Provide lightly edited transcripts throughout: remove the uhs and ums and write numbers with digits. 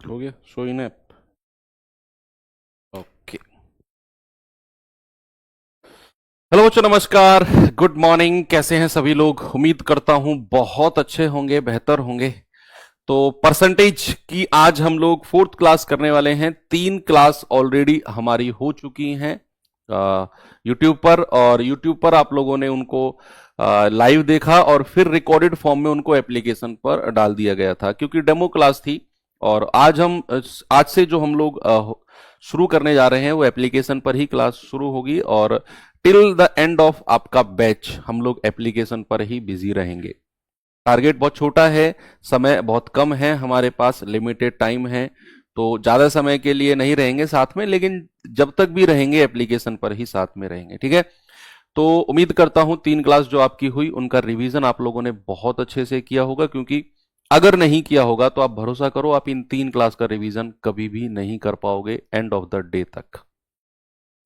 हो गया show in app. Okay. Hello बच्चों, नमस्कार, गुड मॉर्निंग। कैसे हैं सभी लोग? उम्मीद करता हूं बहुत अच्छे होंगे, बेहतर होंगे। तो परसेंटेज की आज हम लोग फोर्थ क्लास करने वाले हैं। 3 क्लास ऑलरेडी हमारी हो चुकी हैं यूट्यूब पर, और यूट्यूब पर आप लोगों ने उनको लाइव देखा और फिर रिकॉर्डेड फॉर्म में उनको एप्लीकेशन पर डाल दिया गया था क्योंकि डेमो क्लास थी। और आज से जो हम लोग शुरू करने जा रहे हैं वो एप्लीकेशन पर ही क्लास शुरू होगी, और टिल द एंड ऑफ आपका बैच हम लोग एप्लीकेशन पर ही बिजी रहेंगे। टारगेट बहुत छोटा है, समय बहुत कम है, हमारे पास लिमिटेड टाइम है, तो ज्यादा समय के लिए नहीं रहेंगे साथ में, लेकिन जब तक भी रहेंगे एप्लीकेशन पर ही साथ में रहेंगे। ठीक है? तो उम्मीद करता हूं 3 क्लास जो आपकी हुई उनका रिवीजन आप लोगों ने बहुत अच्छे से किया होगा, क्योंकि अगर नहीं किया होगा तो आप भरोसा करो आप इन 3 क्लास का रिवीजन कभी भी नहीं कर पाओगे एंड ऑफ द डे तक,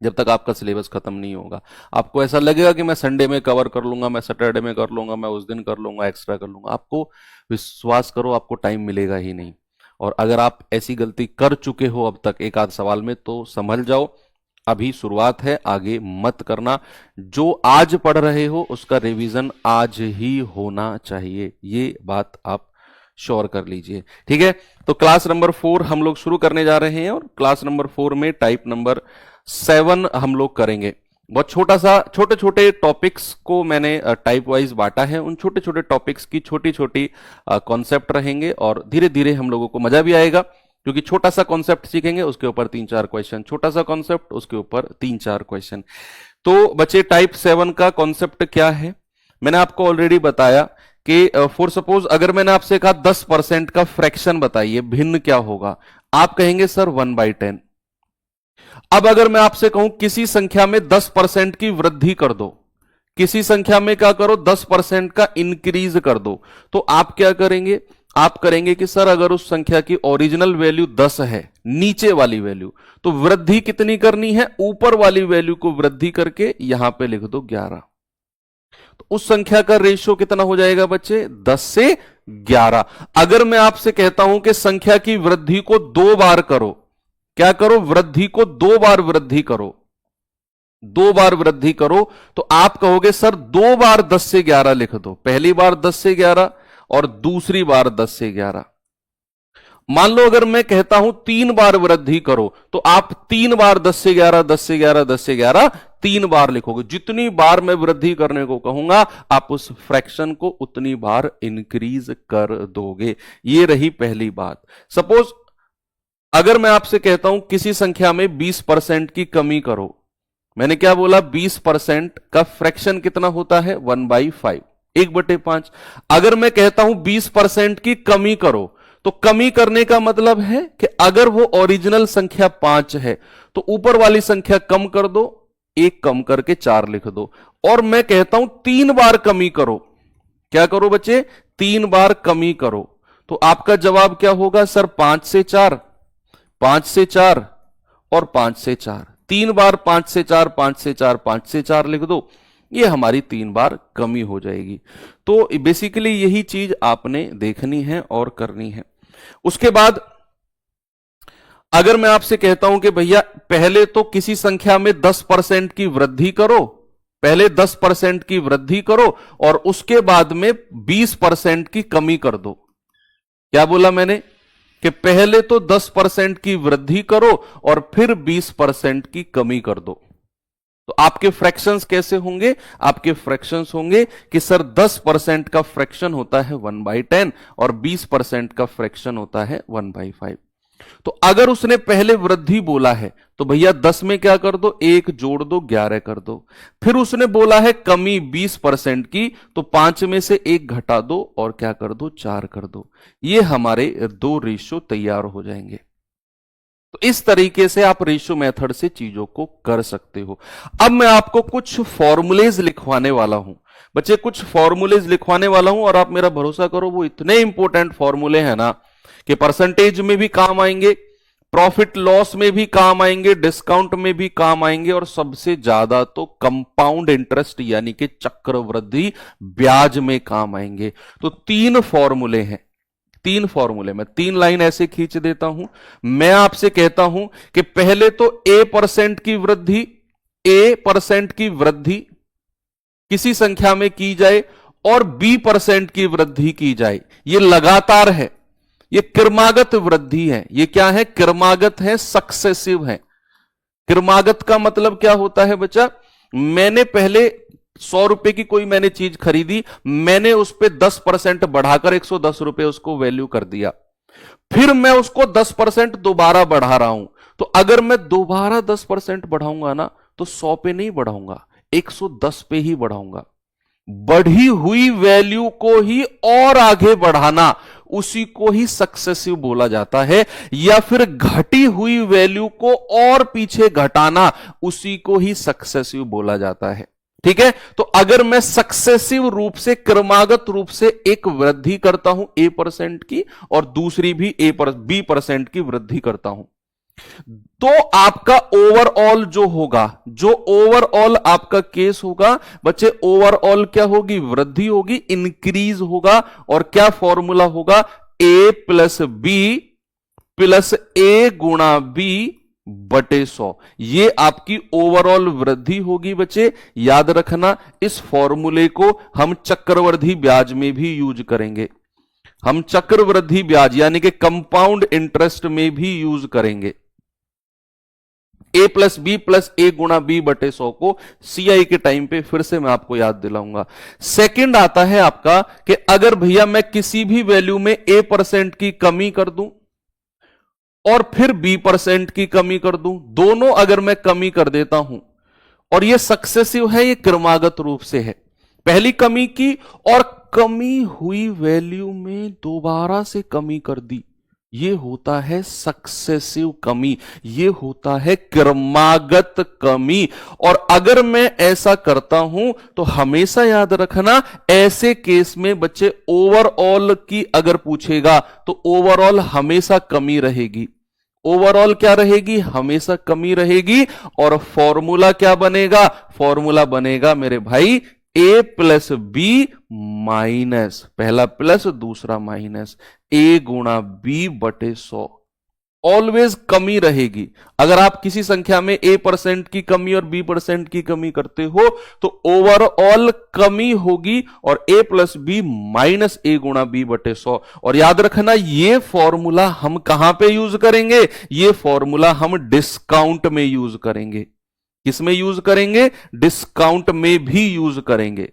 जब तक आपका सिलेबस खत्म नहीं होगा। आपको ऐसा लगेगा कि मैं संडे में कवर कर लूंगा, मैं सैटरडे में कर लूंगा, मैं उस दिन कर लूंगा, एक्स्ट्रा कर लूंगा। आपको विश्वास करो आपको टाइम मिलेगा ही नहीं। और अगर आप ऐसी गलती कर चुके हो अब तक एक आध सवाल में, तो संभल जाओ, अभी शुरुआत है, आगे मत करना। जो आज पढ़ रहे हो उसका रिवीजन आज ही होना चाहिए, ये बात आप श्योर कर लीजिए। ठीक है? तो क्लास नंबर 4 हम लोग शुरू करने जा रहे हैं, और क्लास नंबर 4 में टाइप नंबर 7 हम लोग करेंगे। बहुत छोटा सा, छोटे छोटे टॉपिक्स को मैंने टाइप वाइज बांटा है। उन छोटे छोटे टॉपिक्स की छोटी छोटी कॉन्सेप्ट रहेंगे, और धीरे धीरे हम लोगों को मजा भी आएगा, क्योंकि छोटा सा कॉन्सेप्ट सीखेंगे उसके ऊपर 3-4 क्वेश्चन, छोटा सा कॉन्सेप्ट उसके ऊपर 3-4 क्वेश्चन। तो बच्चे, टाइप 7 का कॉन्सेप्ट क्या है मैंने आपको ऑलरेडी बताया कि फॉर सपोज अगर मैंने आपसे कहा 10% का फ्रैक्शन बताइए, भिन्न क्या होगा, आप कहेंगे सर 1/10। अब अगर मैं आपसे कहूं किसी संख्या में 10% की वृद्धि कर दो, किसी संख्या में क्या करो, 10% का इंक्रीज कर दो, तो आप क्या करेंगे? आप करेंगे कि सर अगर उस संख्या की ओरिजिनल वैल्यू 10 है, नीचे वाली वैल्यू, तो वृद्धि कितनी करनी है? ऊपर वाली वैल्यू को वृद्धि करके यहां पे लिख दो 11। तो उस संख्या का रेशियो कितना हो जाएगा बच्चे? 10 से 11। अगर मैं आपसे कहता हूं कि संख्या की वृद्धि को 2 बार करो, क्या करो? वृद्धि को 2 बार वृद्धि करो, 2 बार वृद्धि करो, तो आप कहोगे सर 2 बार 10 से 11 लिख दो। पहली बार 10 से 11 और दूसरी बार 10 से 11। मान लो अगर मैं कहता हूं 3 बार वृद्धि करो, तो आप 3 बार 10 से 11, 10 से 11, 10 से 11 3 बार लिखोगे। जितनी बार मैं वृद्धि करने को कहूंगा आप उस फ्रैक्शन को उतनी बार इंक्रीज कर दोगे। ये रही पहली बात। सपोज अगर मैं आपसे कहता हूं किसी संख्या में 20% की कमी करो, मैंने क्या बोला? 20% का फ्रैक्शन कितना होता है? 1/5, 1/5। अगर मैं कहता हूं 20% की कमी करो, तो कमी करने का मतलब है कि अगर वो ओरिजिनल संख्या 5 है तो ऊपर वाली संख्या कम कर दो, 1 कम करके 4 लिख दो। और मैं कहता हूं 3 बार कमी करो, क्या करो बच्चे? 3 बार कमी करो, तो आपका जवाब क्या होगा? सर 5 से 4, 5 से 4 और 5 से 4। 3 बार 5 से 4, 5 से 4, 5 से 4 लिख दो, ये हमारी 3 बार कमी हो जाएगी। तो बेसिकली यही चीज आपने देखनी है और करनी है। उसके बाद अगर मैं आपसे कहता हूं कि भैया पहले तो किसी संख्या में 10% की वृद्धि करो, पहले 10% की वृद्धि करो और उसके बाद में 20% की कमी कर दो। क्या बोला मैंने? कि पहले तो 10% की वृद्धि करो और फिर 20% की कमी कर दो। तो आपके फ्रैक्शंस कैसे होंगे? आपके फ्रैक्शंस होंगे कि सर 10% का फ्रैक्शन होता है 1/10 और 20% का फ्रैक्शन होता है 1/5। तो अगर उसने पहले वृद्धि बोला है तो भैया 10 में क्या कर दो? 1 जोड़ दो, 11 कर दो। फिर उसने बोला है कमी 20% की, तो 5 में से 1 घटा दो और क्या कर दो? 4 कर दो। ये हमारे 2 रेशियो तैयार हो जाएंगे। तो इस तरीके से आप रेशियो मेथड से चीजों को कर सकते हो। अब मैं आपको कुछ फॉर्मूलेज लिखवाने वाला हूं बच्चे, कुछ फॉर्मूलेज लिखवाने वाला हूं, और आप मेरा भरोसा करो वो इतने इंपॉर्टेंट फॉर्मूले हैं ना कि परसेंटेज में भी काम आएंगे, प्रॉफिट लॉस में भी काम आएंगे, डिस्काउंट में भी काम आएंगे, और सबसे ज्यादा तो कंपाउंड इंटरेस्ट यानी कि चक्रवृद्धि ब्याज में काम आएंगे। तो 3 फॉर्मूले हैं, तीन फॉर्मूले, मैं 3 लाइन ऐसे खींच देता हूं। मैं आपसे कहता हूं कि पहले तो A% की वृद्धि, A% की वृद्धि किसी संख्या में की जाए और B% की वृद्धि की जाए। ये लगातार है, ये क्रमागत वृद्धि है। ये क्या है? क्रमागत है, सक्सेसिव है। क्रमागत का मतलब क्या होता है बच्चा? मैंने पहले 100 रुपए की कोई मैंने चीज खरीदी, मैंने उस पर 10% बढ़ाकर 110 रुपए उसको वैल्यू कर दिया, फिर मैं उसको 10% दोबारा बढ़ा रहा हूं। तो अगर मैं दोबारा 10% बढ़ाऊंगा ना, तो 100 पे नहीं बढ़ाऊंगा, 110 पे ही बढ़ाऊंगा। बढ़ी हुई वैल्यू को ही और आगे बढ़ाना, उसी को ही सक्सेसिव बोला जाता है। या फिर घटी हुई वैल्यू को और पीछे घटाना, उसी को ही सक्सेसिव बोला जाता है। ठीक है? तो अगर मैं सक्सेसिव रूप से, क्रमागत रूप से एक वृद्धि करता हूं A% की, और दूसरी भी B% की वृद्धि करता हूं, तो आपका ओवरऑल जो होगा, जो ओवरऑल आपका केस होगा बच्चे, ओवरऑल क्या होगी? वृद्धि होगी, इंक्रीज होगा। और क्या फॉर्मूला होगा? A+B+A×B/100। ये आपकी ओवरऑल वृद्धि होगी बच्चे। याद रखना, इस फॉर्मूले को हम चक्रवृद्धि ब्याज में भी यूज करेंगे। हम चक्रवृद्धि ब्याज यानी कि कंपाउंड इंटरेस्ट में भी यूज करेंगे। A+B+A×B/100 को CI के टाइम पे फिर से मैं आपको याद दिलाऊंगा। सेकंड आता है आपका कि अगर भैया मैं किसी भी वैल्यू में A% की कमी कर दूं और फिर B% की कमी कर दूं, दोनों अगर मैं कमी कर देता हूं, और ये सक्सेसिव है, ये क्रमागत रूप से है। पहली कमी की और कमी हुई वैल्यू में दोबारा से कमी कर दी, ये होता है सक्सेसिव कमी, ये होता है क्रमागत कमी। और अगर मैं ऐसा करता हूं तो हमेशा याद रखना, ऐसे केस में बच्चे ओवरऑल की अगर पूछेगा तो ओवरऑल हमेशा कमी रहेगी। ओवरऑल क्या रहेगी? हमेशा कमी रहेगी। और फॉर्मूला क्या बनेगा? फॉर्मूला बनेगा मेरे भाई A+B-, पहला प्लस दूसरा माइनस, A×B/100। ऑलवेज कमी रहेगी। अगर आप किसी संख्या में A% की कमी और B% की कमी करते हो तो ओवरऑल कमी होगी, और A+B - A×B/100। और याद रखना, ये फॉर्मूला हम कहां पे यूज करेंगे? ये फॉर्मूला हम डिस्काउंट में यूज करेंगे। किसमें यूज करेंगे? डिस्काउंट में भी यूज करेंगे।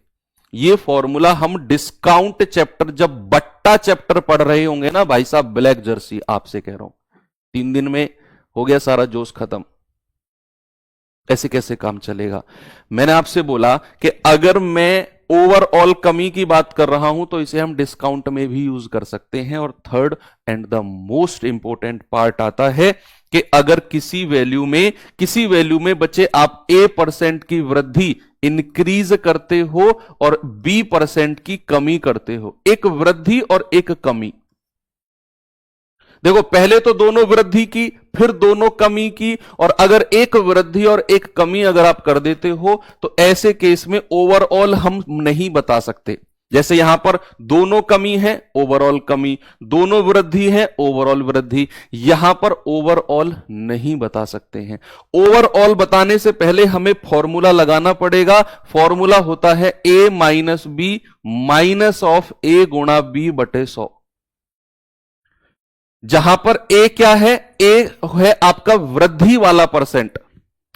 ये फॉर्मूला हम डिस्काउंट चैप्टर, जब बट्टा चैप्टर पढ़ रहे होंगे ना भाई साहब, ब्लैक जर्सी, आपसे कह रहा हूं, 3 दिन में हो गया सारा जोश खत्म। ऐसे कैसे काम चलेगा? मैंने आपसे बोला कि अगर मैं ओवरऑल कमी की बात कर रहा हूं तो इसे हम डिस्काउंट में भी यूज कर सकते हैं। और third and the most important part आता है कि अगर किसी वैल्यू में बच्चे आप A% की वृद्धि इंक्रीज करते हो और B% की कमी करते हो, एक वृद्धि और एक कमी। देखो, पहले तो दोनों वृद्धि की, फिर दोनों कमी की, और अगर एक वृद्धि और एक कमी अगर आप कर देते हो तो ऐसे केस में ओवरऑल हम नहीं बता सकते। जैसे यहां पर दोनों कमी है, ओवरऑल कमी, दोनों वृद्धि है, ओवरऑल वृद्धि, यहां पर ओवरऑल नहीं बता सकते हैं। ओवरऑल बताने से पहले हमें फॉर्मूला लगाना पड़ेगा। फॉर्मूला होता है A-B -A×B/100, जहां पर A क्या है? A है आपका वृद्धि वाला परसेंट,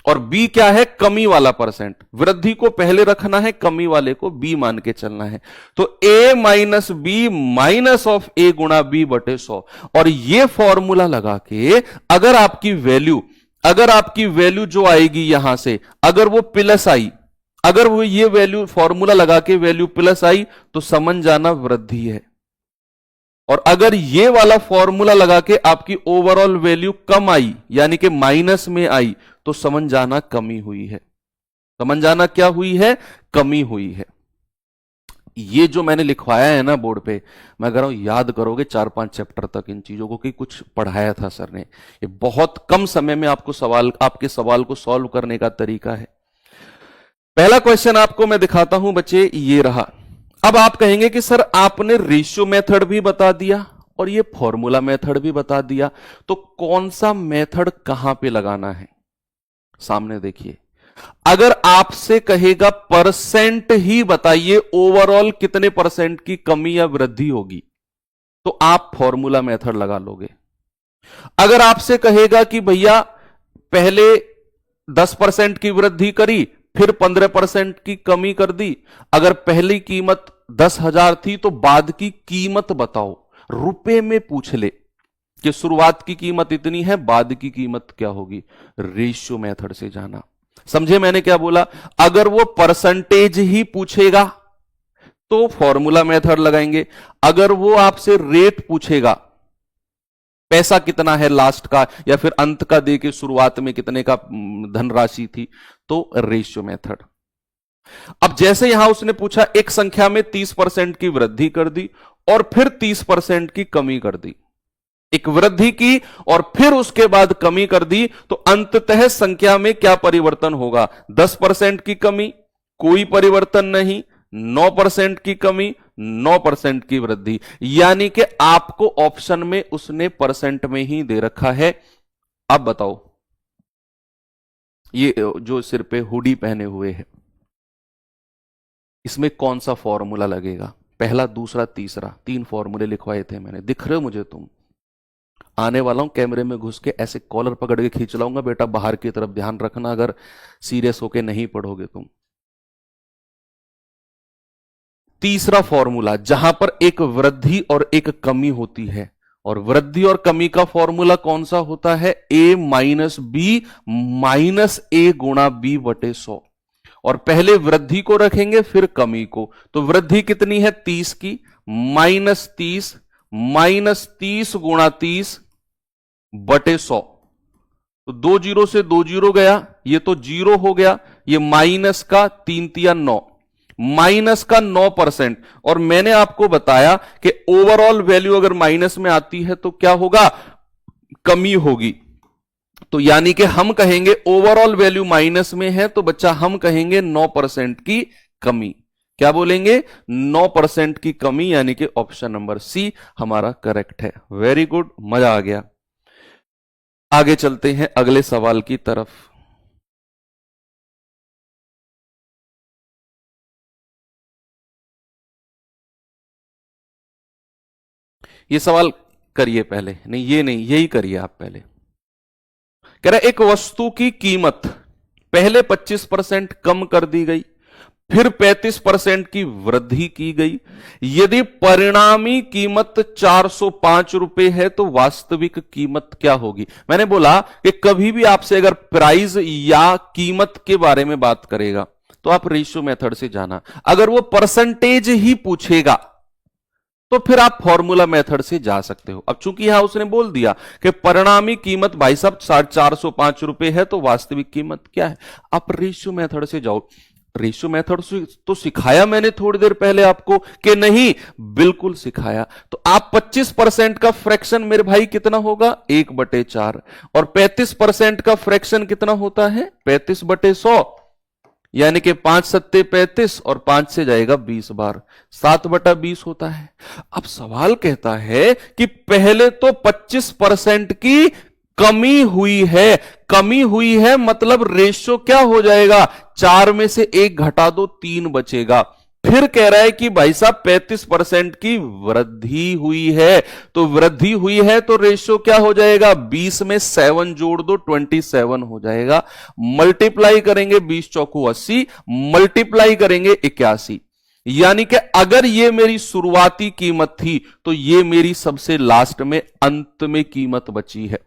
और B क्या है? कमी वाला परसेंट। वृद्धि को पहले रखना है, कमी वाले को B मान के चलना है। तो A-B -A×B/100। और ये फॉर्मूला लगा के अगर आपकी वैल्यू जो आएगी यहां से, अगर वो प्लस आई, अगर वो ये वैल्यू फॉर्मूला लगा के वैल्यू प्लस आई, तो समझ जाना वृद्धि है। और अगर ये वाला फॉर्मूला लगा के आपकी ओवरऑल वैल्यू कम आई, यानी कि माइनस में आई, तो समझ जाना कमी हुई है। समझ जाना क्या हुई है? कमी हुई है। ये जो मैंने लिखवाया है ना बोर्ड पे, मैं कह रहा हूं याद करोगे 4-5 चैप्टर तक इन चीजों को, कि कुछ पढ़ाया था सर ने। ये बहुत कम समय में आपके सवाल को सॉल्व करने का तरीका है। पहला क्वेश्चन आपको मैं दिखाता हूं बच्चे, ये रहा। अब आप कहेंगे कि सर आपने रेशियो मेथड भी बता दिया और ये फॉर्मूला मेथड भी बता दिया। तो कौन सा मेथड कहां पे लगाना है सामने देखिए। अगर आपसे कहेगा परसेंट ही बताइए ओवरऑल कितने परसेंट की कमी या वृद्धि होगी, तो आप फॉर्मूला मेथड लगा लोगे। अगर आपसे कहेगा कि भैया पहले 10% की वृद्धि करी, फिर 15% की कमी कर दी, अगर पहली कीमत 10,000 थी तो बाद की कीमत बताओ, रुपए में पूछ ले कि शुरुआत की कीमत इतनी है, बाद की कीमत क्या होगी, रेशियो मेथड से जाना। समझे मैंने क्या बोला? अगर वो परसेंटेज ही पूछेगा तो फॉर्मूला मेथड लगाएंगे। अगर वो आपसे रेट पूछेगा, पैसा कितना है लास्ट का या फिर अंत का दे के शुरुआत में कितने का धनराशि थी, तो रेशियो मेथड। अब जैसे यहां उसने पूछा एक संख्या में 30% की वृद्धि कर दी और फिर 30% की कमी कर दी, एक वृद्धि की और फिर उसके बाद कमी कर दी, तो अंततः संख्या में क्या परिवर्तन होगा? 10% की कमी, कोई परिवर्तन नहीं, 9% की कमी, 9% की वृद्धि। यानी कि आपको ऑप्शन में उसने परसेंट में ही दे रखा है। अब बताओ, ये जो सिर पे हुडी पहने हुए है, इसमें कौन सा फॉर्मूला लगेगा? पहला, दूसरा, तीसरा, 3 फॉर्मूले लिखवाए थे मैंने, दिख रहे हो मुझे? तुम आने वाला हूं कैमरे में घुस के ऐसे कॉलर पकड़ के खींच लाऊंगा, बेटा बाहर की तरफ ध्यान रखना अगर सीरियस होके नहीं पढ़ोगे तुम। तीसरा फॉर्मूला, जहां पर एक वृद्धि और एक कमी होती है, और वृद्धि और कमी का फॉर्मूला कौन सा होता है? a माइनस बी माइनस ए गुणा बी बटे 100। और पहले वृद्धि को रखेंगे फिर कमी को। तो वृद्धि कितनी है? 30 की, माइनस 30 गुणा 30 बटे 100। तो 2 जीरो से 2 जीरो गया, ये तो जीरो हो गया, ये माइनस का 3 तिया 9, माइनस का 9%। और मैंने आपको बताया कि ओवरऑल वैल्यू अगर माइनस में आती है तो क्या होगा? कमी होगी। तो यानी कि हम कहेंगे ओवरऑल वैल्यू माइनस में है, तो बच्चा हम कहेंगे 9% की कमी। क्या बोलेंगे? 9% की कमी, यानी कि ऑप्शन नंबर सी हमारा करेक्ट है। वेरी गुड, मजा आ गया। आगे चलते हैं अगले सवाल की तरफ। ये सवाल करिए पहले, नहीं ये नहीं, यही करिए आप पहले। कह रहा एक वस्तु की कीमत पहले 25% कम कर दी गई, फिर 35% की वृद्धि की गई। यदि परिणामी कीमत 405 रुपए है तो वास्तविक कीमत क्या होगी? मैंने बोला कि कभी भी आपसे अगर प्राइस या कीमत के बारे में बात करेगा तो आप रेशियो मेथड से जाना। अगर वो परसेंटेज ही पूछेगा तो फिर आप फॉर्मूला मेथड से जा सकते हो। अब चूंकि यहां उसने बोल दिया कि परिणामी कीमत भाई साहब 405 रुपए है, तो वास्तविक कीमत क्या है? आप रेशियो मेथड से जाओ। रेशियो मेथड तो सिखाया मैंने थोड़ी देर पहले आपको कि नहीं? बिल्कुल सिखाया। तो आप 25% का फ्रैक्शन मेरे भाई कितना होगा? 1/4। और 35% का फ्रैक्शन कितना होता है? 35/100, यानी कि 5 सत्ते 35 और 5 से जाएगा 20 बार, 7/20 होता है। अब सवाल कहता है कि पहले तो 25% की कमी हुई है, कमी हुई है मतलब रेशियो क्या हो जाएगा? 4 में से 1 घटा दो, 3 बचेगा। फिर कह रहा है कि भाई साहब 35% की वृद्धि हुई है, तो वृद्धि हुई है तो रेशियो क्या हो जाएगा? 20 में 7 जोड़ दो, 27 हो जाएगा। मल्टीप्लाई करेंगे 20 चौकू 80, मल्टीप्लाई करेंगे 81। यानी कि अगर ये मेरी शुरुआती कीमत थी तो ये मेरी सबसे लास्ट में अंत में कीमत बची है।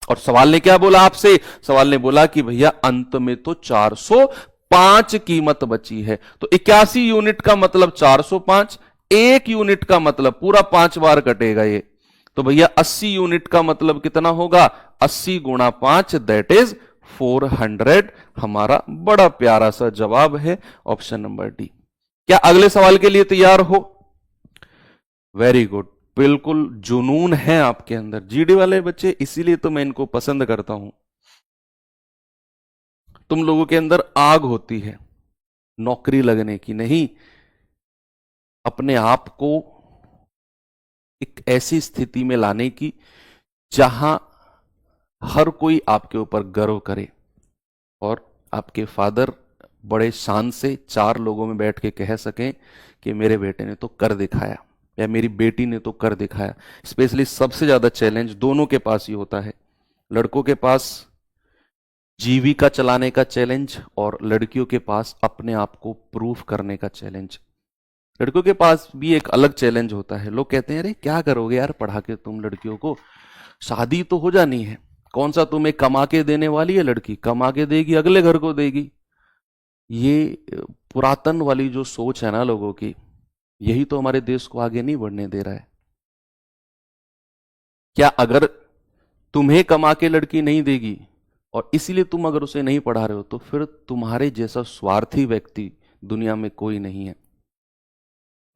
और सवाल ने क्या बोला आपसे? सवाल ने बोला कि भैया अंत में तो 405 कीमत बची है। तो 81 यूनिट का मतलब 405, 1 यूनिट का मतलब पूरा 5 बार कटेगा ये, तो भैया 80 यूनिट का मतलब कितना होगा? 80 गुणा 5, दैट इज 400। हमारा बड़ा प्यारा सा जवाब है ऑप्शन नंबर डी। क्या अगले सवाल के लिए तैयार हो? वेरी गुड, बिल्कुल जुनून है आपके अंदर, जीडी वाले बच्चे, इसीलिए तो मैं इनको पसंद करता हूं। तुम लोगों के अंदर आग होती है नौकरी लगने की, नहीं अपने आप को एक ऐसी स्थिति में लाने की जहां हर कोई आपके ऊपर गर्व करे और आपके फादर बड़े शान से 4 लोगों में बैठ के कह सकें कि मेरे बेटे ने तो कर दिखाया या मेरी बेटी ने तो कर दिखाया। स्पेशली सबसे ज्यादा चैलेंज दोनों के पास ही होता है, लड़कों के पास जीविका चलाने का चैलेंज और लड़कियों के पास अपने आप को प्रूफ करने का चैलेंज। लड़कियों के पास भी एक अलग चैलेंज होता है, लोग कहते हैं अरे क्या करोगे यार पढ़ा के तुम लड़कियों को, शादी तो हो जानी है, कौन सा तुम्हें कमा के देने वाली है लड़की, कमा के देगी अगले घर को देगी। ये पुरातन वाली जो सोच है ना लोगों की, यही तो हमारे देश को आगे नहीं बढ़ने दे रहा है। क्या अगर तुम्हें कमा के लड़की नहीं देगी और इसीलिए तुम अगर उसे नहीं पढ़ा रहे हो तो फिर तुम्हारे जैसा स्वार्थी व्यक्ति दुनिया में कोई नहीं है,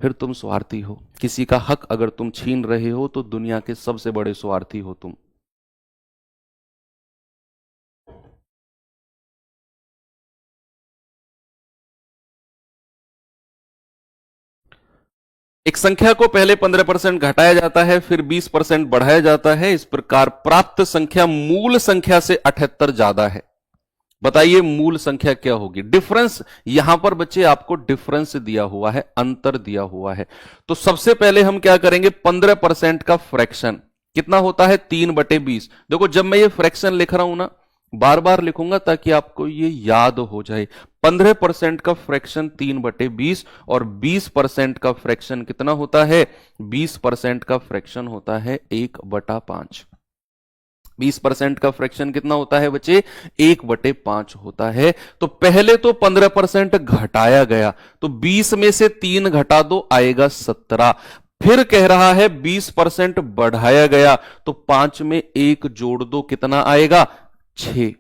फिर तुम स्वार्थी हो। किसी का हक अगर तुम छीन रहे हो तो दुनिया के सबसे बड़े स्वार्थी हो तुम। एक संख्या को पहले 15% घटाया जाता है, फिर 20% बढ़ाया जाता है। इस प्रकार प्राप्त संख्या मूल संख्या से 78 ज्यादा है। बताइए मूल संख्या क्या होगी? डिफरेंस, यहां पर बच्चे आपको डिफरेंस दिया हुआ है, अंतर दिया हुआ है। तो सबसे पहले हम क्या करेंगे, 15% का फ्रैक्शन कितना होता है, 3/20। देखो जब मैं ये फ्रैक्शन लिख रहा हूं ना, बार बार लिखूंगा ताकि आपको ये याद हो जाए। 15% का फ्रैक्शन 3/20 और 20% का फ्रैक्शन कितना होता है, 20% का फ्रैक्शन होता है 1/5। 20% का फ्रैक्शन कितना होता है बच्चे, 1/5 होता है। तो पहले तो 15% घटाया गया, तो 20 में से 3 घटा दो आएगा 17। फिर कह रहा है 20% बढ़ाया गया, तो 5 में 1 जोड़ दो, कितना आएगा, 6।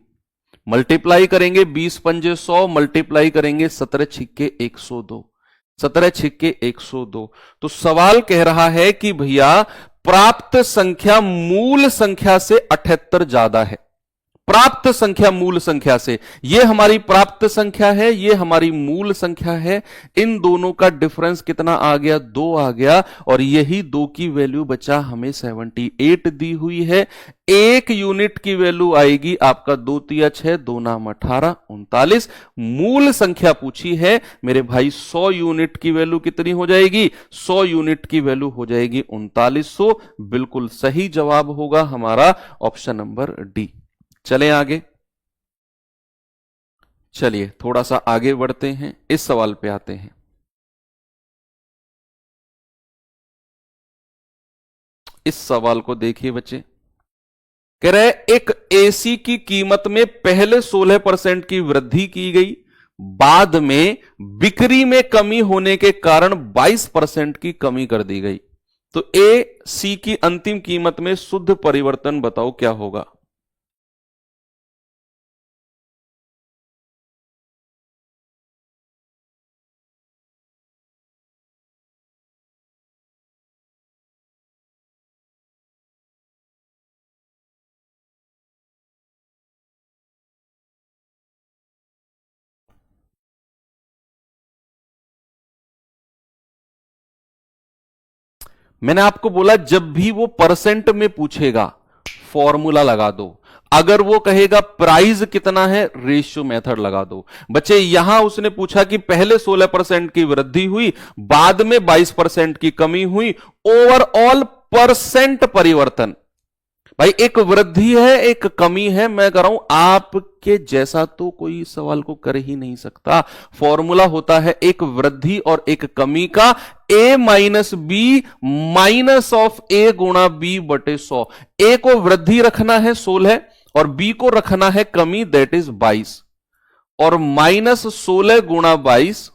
मल्टीप्लाई करेंगे 20 पंजे 100, मल्टीप्लाई करेंगे 17 छिक्के 102, 17 छिक्के 102। तो सवाल कह रहा है कि भैया प्राप्त संख्या मूल संख्या से 78 ज्यादा है। प्राप्त संख्या मूल संख्या से, ये हमारी प्राप्त संख्या है, ये हमारी मूल संख्या है। इन दोनों का डिफरेंस कितना आ गया, 2 आ गया। और यही 2 की वैल्यू बचा हमें 78 दी हुई है। 1 यूनिट की वैल्यू आएगी आपका 2 तिया 6, 2 नाम 18, 39। मूल संख्या पूछी है मेरे भाई, 100 यूनिट की वैल्यू कितनी हो जाएगी, 100 यूनिट की वैल्यू हो जाएगी 3900। बिल्कुल सही जवाब होगा हमारा ऑप्शन नंबर डी। चलें आगे, चलिए थोड़ा सा आगे बढ़ते हैं, इस सवाल पे आते हैं। इस सवाल को देखिए बच्चे, कह रहे एक एसी की कीमत में पहले 16% की वृद्धि की गई, बाद में बिक्री में कमी होने के कारण 22% की कमी कर दी गई। तो ए सी की अंतिम कीमत में शुद्ध परिवर्तन बताओ क्या होगा। मैंने आपको बोला जब भी वो परसेंट में पूछेगा फॉर्मूला लगा दो, अगर वो कहेगा प्राइस कितना है रेशियो मेथड लगा दो। बच्चे यहां उसने पूछा कि पहले 16% की वृद्धि हुई, बाद में 22% की कमी हुई, ओवरऑल परसेंट परिवर्तन। भाई एक वृद्धि है एक कमी है, मैं कह रहा हूं आपके जैसा तो कोई सवाल को कर ही नहीं सकता। फॉर्मूला होता है एक वृद्धि और एक कमी का, a minus b minus of a गुणा b बटे 100। a को वृद्धि रखना है 16 और b को रखना है कमी, दैट इज 22, और माइनस 16 गुणा 22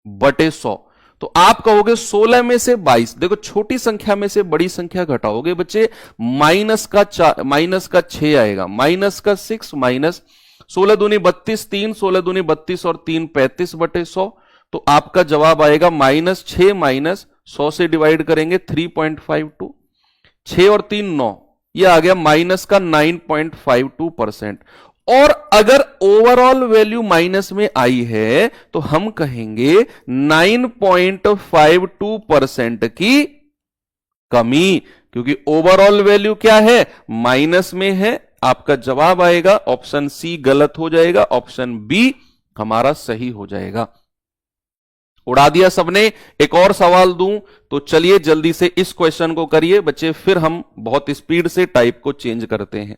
बटे 100। तो आप कहोगे 16 में से 22, देखो छोटी संख्या में से बड़ी संख्या घटाओगे बच्चे, माइनस का 6 आएगा, माइनस का 6 माइनस 16 दूनी 32, 3 16 दूनी 32 और 3 35 बटे 100। तो आपका जवाब आएगा -6 माइनस 100 से डिवाइड करेंगे 3.52, 6 और 3 9, यह आ गया माइनस का 9.52%। और अगर ओवरऑल वैल्यू माइनस में आई है तो हम कहेंगे 9.52% की कमी, क्योंकि ओवरऑल वैल्यू क्या है, माइनस में है। आपका जवाब आएगा ऑप्शन सी गलत हो जाएगा, ऑप्शन बी हमारा सही हो जाएगा। उड़ा दिया सबने। एक और सवाल दूं तो चलिए जल्दी से इस क्वेश्चन को करिए बच्चे, फिर हम बहुत स्पीड से टाइप को चेंज करते हैं।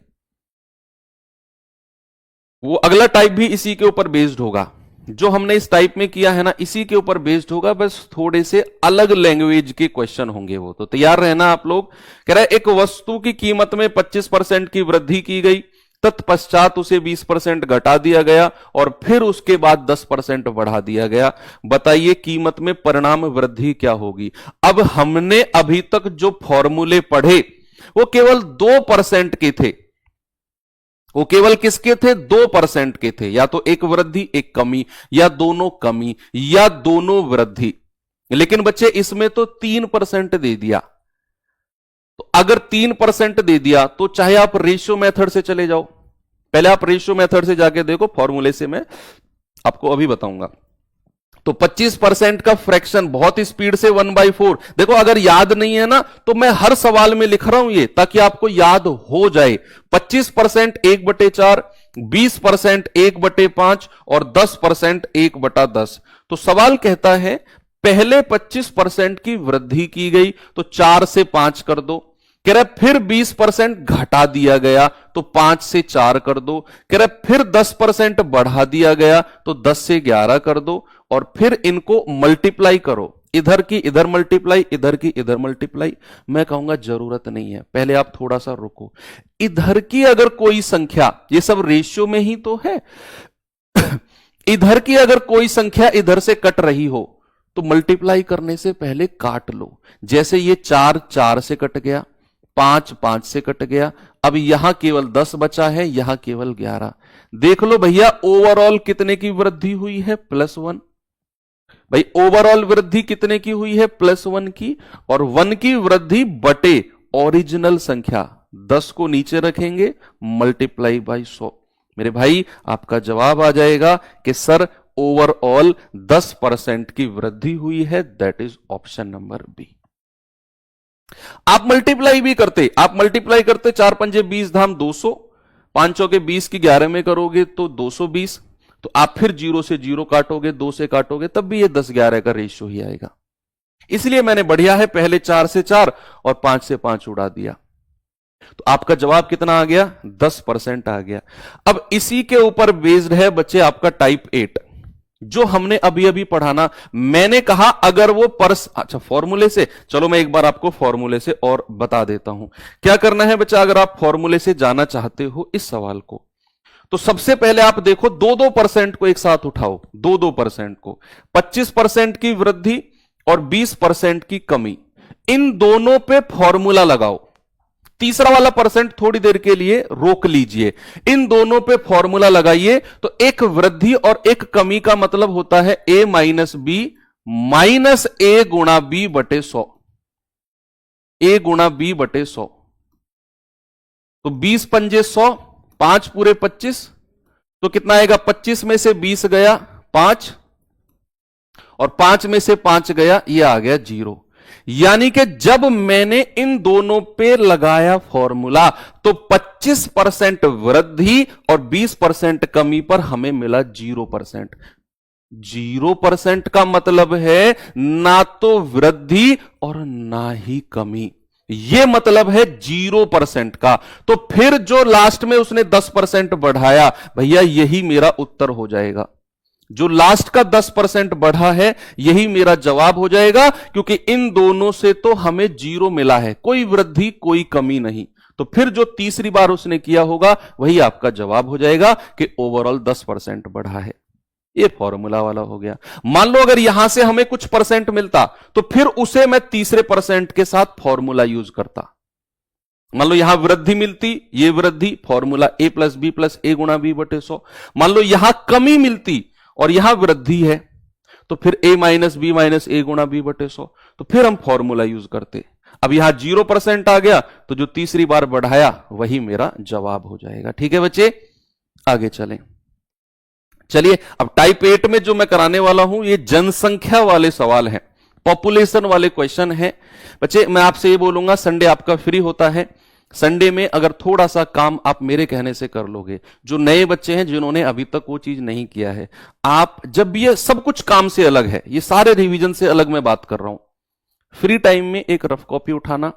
वो अगला टाइप भी इसी के ऊपर बेस्ड होगा, जो हमने इस टाइप में किया है ना, इसी के ऊपर बेस्ड होगा, बस थोड़े से अलग लैंग्वेज के क्वेश्चन होंगे वो, तो तैयार रहना आप लोग। कह रहा है एक वस्तु की कीमत में 25% की वृद्धि की गई, तत्पश्चात उसे 20% घटा दिया गया और फिर उसके बाद 10% बढ़ा दिया गया। बताइए कीमत में परिणाम वृद्धि क्या होगी। अब हमने अभी तक जो फॉर्मूले पढ़े वो केवल 2% के थे, वो केवल किसके थे, 2% के थे। या तो एक वृद्धि एक कमी, या दोनों कमी, या दोनों वृद्धि। लेकिन बच्चे इसमें तो 3% दे दिया। तो अगर 3% दे दिया तो चाहे आप रेशियो मेथड से चले जाओ, पहले आप रेशियो मेथड से जाके देखो, फॉर्मूले से मैं आपको अभी बताऊंगा। तो 25% का फ्रैक्शन बहुत स्पीड से 1/4। देखो अगर याद नहीं है ना तो मैं हर सवाल में लिख रहा हूं ये, ताकि आपको याद हो जाए। 25% 1/4, 20% 1/5 और 10% 1/10। तो सवाल कहता है पहले 25% की वृद्धि की गई तो 4 से 5 कर दो। कह रहा फिर 20% घटा दिया गया तो 5 से 4 कर दो। कह रहा फिर 10% बढ़ा दिया गया तो 10 से 11 कर दो, और फिर इनको मल्टीप्लाई करो, इधर की इधर मल्टीप्लाई, इधर की इधर मल्टीप्लाई। मैं कहूंगा जरूरत नहीं है, पहले आप थोड़ा सा रुको। इधर की अगर कोई संख्या, ये सब रेशियो में ही तो है, इधर की अगर कोई संख्या इधर से कट रही हो तो मल्टीप्लाई करने से पहले काट लो। जैसे ये 4 4 से कट गया, 5 5 से कट गया, अब यहां केवल 10 बचा है, यहां केवल 11। देख लो भैया ओवरऑल कितने की वृद्धि हुई है, +1। भाई ओवरऑल वृद्धि कितने की हुई है, +1 की, और 1 की वृद्धि बटे ओरिजिनल संख्या 10 को नीचे रखेंगे, मल्टीप्लाई बाय 100। मेरे भाई आपका जवाब आ जाएगा कि सर ओवरऑल 10% की वृद्धि हुई है, that is option number b. आप मल्टीप्लाई भी करते, आप मल्टीप्लाई करते 4 पंजे 20 धाम 200, 5 चौके 20 की 11 में करोगे तो 220, तो आप फिर 0 से 0 काटोगे, 2 से काटोगे, तब भी ये 10-11 का रेशियो ही आएगा। इसलिए मैंने बढ़िया है पहले 4 से 4 और 5 से 5 उड़ा दिया। तो आपका जवाब कितना आ गया, 10% आ गया। अब इसी के ऊपर बेस्ड है बच्चे आपका टाइप 8, जो हमने अभी अभी पढ़ाना। मैंने कहा अगर वो अच्छा फॉर्मूले से, चलो मैं एक बार आपको फॉर्मूले से और बता देता हूं क्या करना है बच्चा। अगर आप फॉर्मूले से जाना चाहते हो इस सवाल को, तो सबसे पहले आप देखो 2-2% को एक साथ उठाओ, 2-2% को, 25% की वृद्धि और 20% की कमी, इन दोनों पे फॉर्मूला लगाओ। तीसरा वाला परसेंट थोड़ी देर के लिए रोक लीजिए, इन दोनों पे फॉर्मूला लगाइए। तो एक वृद्धि और एक कमी का मतलब होता है a minus b minus a गुणा b बटे 100, a गुणा b बटे 100। तो 20 पंजे 100, 5 पूरे 25, तो कितना आएगा, 25 में से 20 गया 5 और 5 में से 5 गया, ये आ गया 0। यानी कि जब मैंने इन दोनों पे लगाया फॉर्मूला तो 25% वृद्धि और 20% कमी पर हमें मिला 0%। 0% का मतलब है ना तो वृद्धि और ना ही कमी, यह मतलब है 0% का। तो फिर जो लास्ट में उसने 10% बढ़ाया, भैया यही मेरा उत्तर हो जाएगा। जो लास्ट का 10% बढ़ा है यही मेरा जवाब हो जाएगा, क्योंकि इन दोनों से तो हमें 0 मिला है, कोई वृद्धि कोई कमी नहीं। तो फिर जो तीसरी बार उसने किया होगा वही आपका जवाब हो जाएगा कि ओवरऑल 10% बढ़ा है। ये फॉर्मूला वाला हो गया। मान लो अगर यहां से हमें कुछ परसेंट मिलता तो फिर उसे मैं तीसरे परसेंट के साथ फॉर्मूला यूज करता। मान लो यहां वृद्धि मिलती, ये वृद्धि, formula a plus b plus a गुणा b बटे 100। मान लो यहां कमी मिलती और यहां वृद्धि है, तो फिर a minus b minus a गुणा b बटे 100, तो फिर हम फॉर्मूला यूज करते। अब यहां 0% आ गया तो जो तीसरी बार बढ़ाया वही मेरा जवाब हो जाएगा। ठीक है बच्चे, आगे चलें। चलिए अब टाइप 8 में जो मैं कराने वाला हूं ये जनसंख्या वाले सवाल हैं। पॉपुलेशन वाले क्वेश्चन है बच्चे। मैं आपसे ये बोलूंगा, संडे आपका फ्री होता है, संडे में अगर थोड़ा सा काम आप मेरे कहने से कर लोगे, जो नए बच्चे हैं जिन्होंने अभी तक वो चीज नहीं किया है, आप जब ये सब कुछ काम से अलग है, ये सारे रिवीजन से अलग मैं बात कर रहा हूं, फ्री टाइम में एक रफ कॉपी उठाना,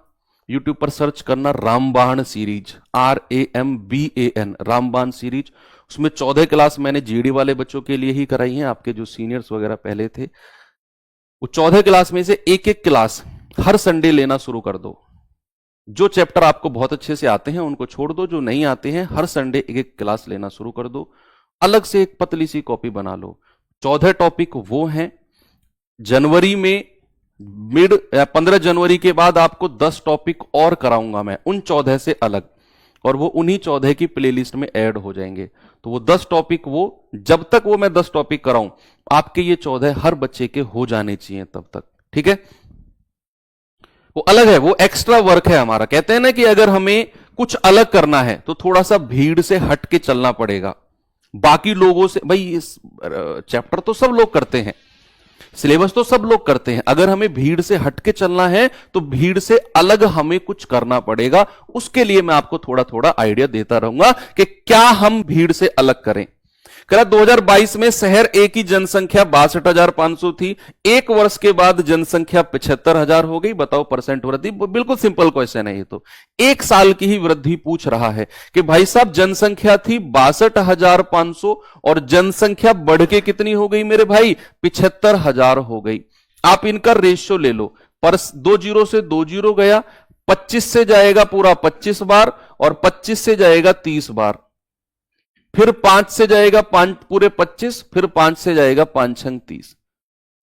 यूट्यूब पर सर्च करना रामबाण सीरीज, RAMBAN, रामबाण सीरीज। उसमें 14 क्लास मैंने जीडी वाले बच्चों के लिए ही कराई है, आपके जो सीनियर्स वगैरह पहले थे, वो 14 क्लास में से एक एक क्लास हर संडे लेना शुरू कर दो। जो चैप्टर आपको बहुत अच्छे से आते हैं उनको छोड़ दो, जो नहीं आते हैं हर संडे एक एक क्लास लेना शुरू कर दो। अलग से एक पतली सी कॉपी बना लो। 14 टॉपिक वो हैं। जनवरी में 15 जनवरी के बाद आपको 10 टॉपिक और कराऊंगा मैं, उन 14 से अलग, और वो उन्हीं 14 की प्लेलिस्ट में ऐड हो जाएंगे। तो वो 10 टॉपिक, वो जब तक वो मैं 10 टॉपिक कराऊं, आपके ये 14 हर बच्चे के हो जाने चाहिए तब तक, ठीक है। वो अलग है, वो एक्स्ट्रा वर्क है हमारा। कहते हैं ना कि अगर हमें कुछ अलग करना है तो थोड़ा सा भीड़ से हट के चलना पड़ेगा, बाकी लोगों से। भाई इस चैप्टर तो सब लोग करते हैं, सिलेबस तो सब लोग करते हैं, अगर हमें भीड़ से हटके चलना है तो भीड़ से अलग हमें कुछ करना पड़ेगा। उसके लिए मैं आपको थोड़ा थोड़ा आइडिया देता रहूंगा कि क्या हम भीड़ से अलग करें। 2022 में शहर ए की जनसंख्या 62,500 थी, एक वर्ष के बाद जनसंख्या 75,000 हो गई। बताओ परसेंट वृद्धि। बिल्कुल सिंपल क्वेश्चन है ये तो, एक साल की ही वृद्धि पूछ रहा है कि भाई साहब जनसंख्या थी 62,500 और जनसंख्या बढ़ के कितनी हो गई मेरे भाई, 75,000 हो गई। आप इनका रेशियो ले लो, पर 2 जीरो से 2 जीरो गया, 25 से जाएगा पूरा 25 बार, और 25 से जाएगा 30 बार, फिर 5 से जाएगा 5 पूरे 25, फिर 5 से जाएगा 5 छंग 30।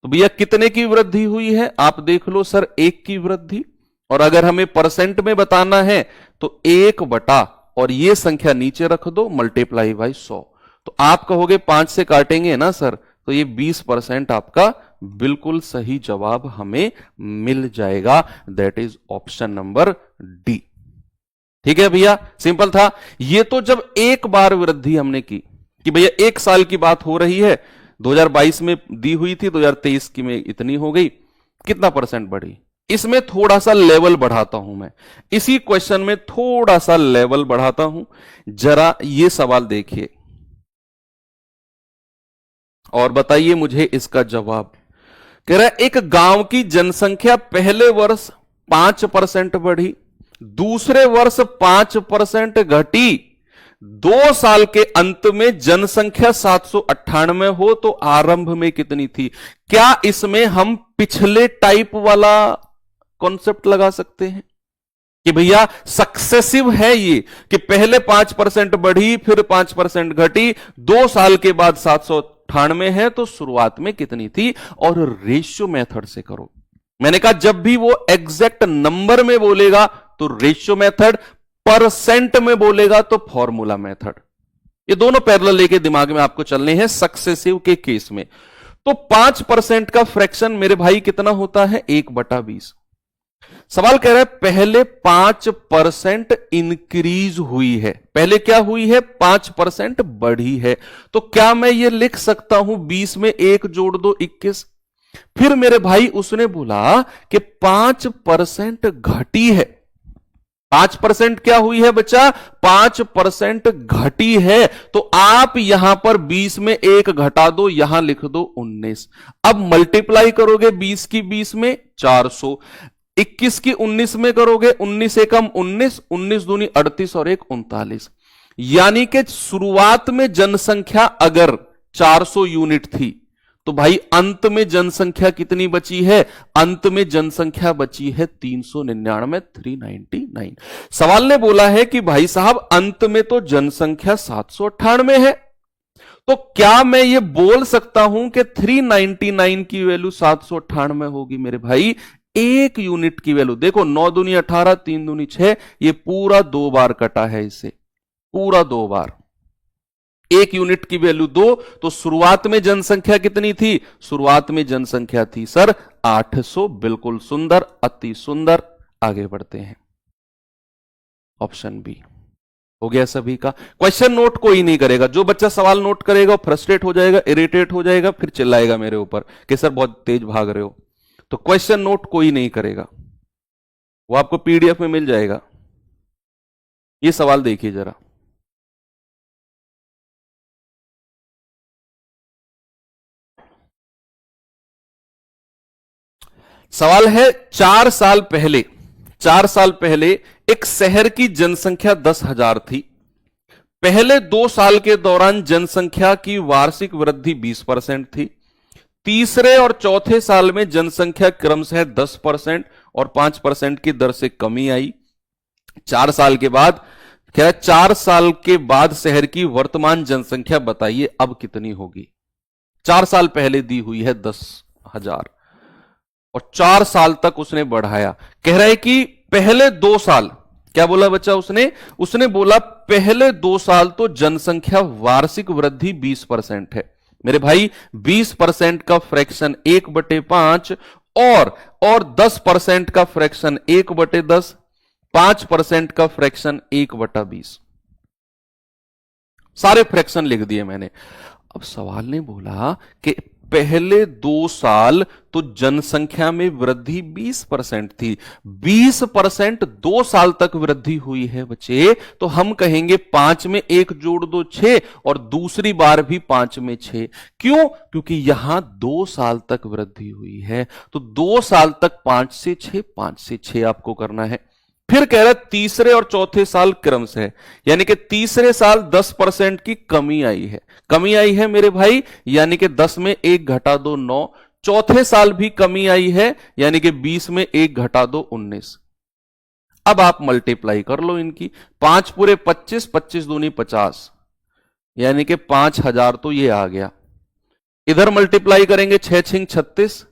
तो भैया कितने की वृद्धि हुई है आप देख लो सर, 1 की वृद्धि। और अगर हमें परसेंट में बताना है तो 1 बटा, और ये संख्या नीचे रख दो, मल्टीप्लाई बाई 100। तो आप कहोगे 5 से काटेंगे ना सर, तो ये 20% आपका बिल्कुल सही जवाब हमें मिल जाएगा। That is option number D. ठीक है भैया, सिंपल था ये तो। जब एक बार वृद्धि हमने की कि भैया एक साल की बात हो रही है, 2022 में दी हुई थी, 2023 की में इतनी हो गई, कितना परसेंट बढ़ी। इसमें थोड़ा सा लेवल बढ़ाता हूं मैं, इसी क्वेश्चन में थोड़ा सा लेवल बढ़ाता हूं। जरा ये सवाल देखिए और बताइए मुझे इसका जवाब। कह रहा है एक गांव की जनसंख्या पहले वर्ष 5% बढ़ी, दूसरे वर्ष 5% घटी, 2 साल के अंत में जनसंख्या 798 हो तो आरंभ में कितनी थी। क्या इसमें हम पिछले टाइप वाला कॉन्सेप्ट लगा सकते हैं कि भैया सक्सेसिव है ये, कि पहले 5% बढ़ी फिर 5% घटी, 2 साल के बाद 798 है तो शुरुआत में कितनी थी। और रेशियो मेथड से करो। मैंने कहा जब भी वो एग्जैक्ट नंबर में बोलेगा तो रेशियो मेथड, परसेंट में बोलेगा तो फॉर्मूला मेथड। ये दोनों पैरेलल लेके दिमाग में आपको चलने हैं सक्सेसिव के केस में। तो 5% का फ्रैक्शन मेरे भाई कितना होता है, 1/20। सवाल कह रहा है पहले 5% इंक्रीज हुई है, पहले क्या हुई है, 5% बढ़ी है। तो क्या मैं ये लिख सकता हूं 20 में 1 जोड़ दो 21। फिर मेरे भाई उसने बोला कि 5% घटी है। 5% क्या हुई है बच्चा, 5% घटी है। तो आप यहां पर 20 में 1 घटा दो, यहां लिख दो 19। अब मल्टीप्लाई करोगे 20 की 20 में 400, 21 की 19 में करोगे, 19 एकम 19, 19 दूनी 38 और 1 39। यानी कि शुरुआत में जनसंख्या अगर 400 यूनिट थी तो भाई अंत में जनसंख्या कितनी बची है, अंत में जनसंख्या बची है 399, 399। सवाल ने बोला है कि भाई साहब अंत में तो जनसंख्या 798 है, तो क्या मैं ये बोल सकता हूं कि 399 की वैल्यू 798 होगी मेरे भाई। 1 यूनिट की वैल्यू देखो, 9 दूनी 18, 3 दूनी 6, ये पूरा 2 बार कटा है, इसे पूरा 2 बार। 1 यूनिट की वैल्यू 2, तो शुरुआत में जनसंख्या कितनी थी, शुरुआत में जनसंख्या थी सर 800। बिल्कुल सुंदर, अति सुंदर। आगे बढ़ते हैं, ऑप्शन बी हो गया सभी का। क्वेश्चन नोट कोई नहीं करेगा, जो बच्चा सवाल नोट करेगा फ्रस्ट्रेट हो जाएगा, इरिटेट हो जाएगा, फिर चिल्लाएगा मेरे ऊपर कि सर बहुत तेज भाग रहे हो। तो क्वेश्चन नोट कोई नहीं करेगा, वो आपको पीडीएफ में मिल जाएगा। ये सवाल देखिए जरा। सवाल है 4 साल पहले एक शहर की जनसंख्या 10,000 थी। पहले 2 साल के दौरान जनसंख्या की वार्षिक वृद्धि 20% थी। तीसरे और चौथे साल में जनसंख्या क्रमशः 10% और 5% की दर से कमी आई। 4 साल के बाद, क्या 4 साल के बाद शहर की वर्तमान जनसंख्या बताइए अब कितनी होगी। 4 साल पहले दी हुई है 10,000 और 4 साल तक उसने बढ़ाया। कह रहा है कि पहले 2 साल, क्या बोला बच्चा उसने बोला पहले 2 साल तो जनसंख्या वार्षिक वृद्धि 20% है। मेरे भाई 20% का फ्रैक्शन 1/5 और 10% का फ्रैक्शन 1/10, 5% का फ्रैक्शन 1/20। सारे फ्रैक्शन लिख दिए मैंने। अब सवाल ने बोला कि पहले 2 साल तो जनसंख्या में वृद्धि 20% थी, 20% 2 साल तक वृद्धि हुई है बच्चे, तो हम कहेंगे 5 में 1 जोड़ दो 6 और दूसरी बार भी 5 में 6। क्यों? क्योंकि यहां 2 साल तक वृद्धि हुई है, तो 2 साल तक 5 से 6, 5 से 6 आपको करना है। फिर कह रहा है तीसरे और चौथे साल क्रमशः, यानी कि तीसरे साल 10% की कमी आई है मेरे भाई, यानी कि 10 में 1 घटा दो 9। चौथे साल भी कमी आई है, यानी कि 20 में 1 घटा दो 19। अब आप मल्टीप्लाई कर लो इनकी, 5 पूरे 25, 25 दूनी 50, यानी कि 5,000 तो ये आ गया। इधर मल्टीप्लाई करेंगे 6 छिंग 36,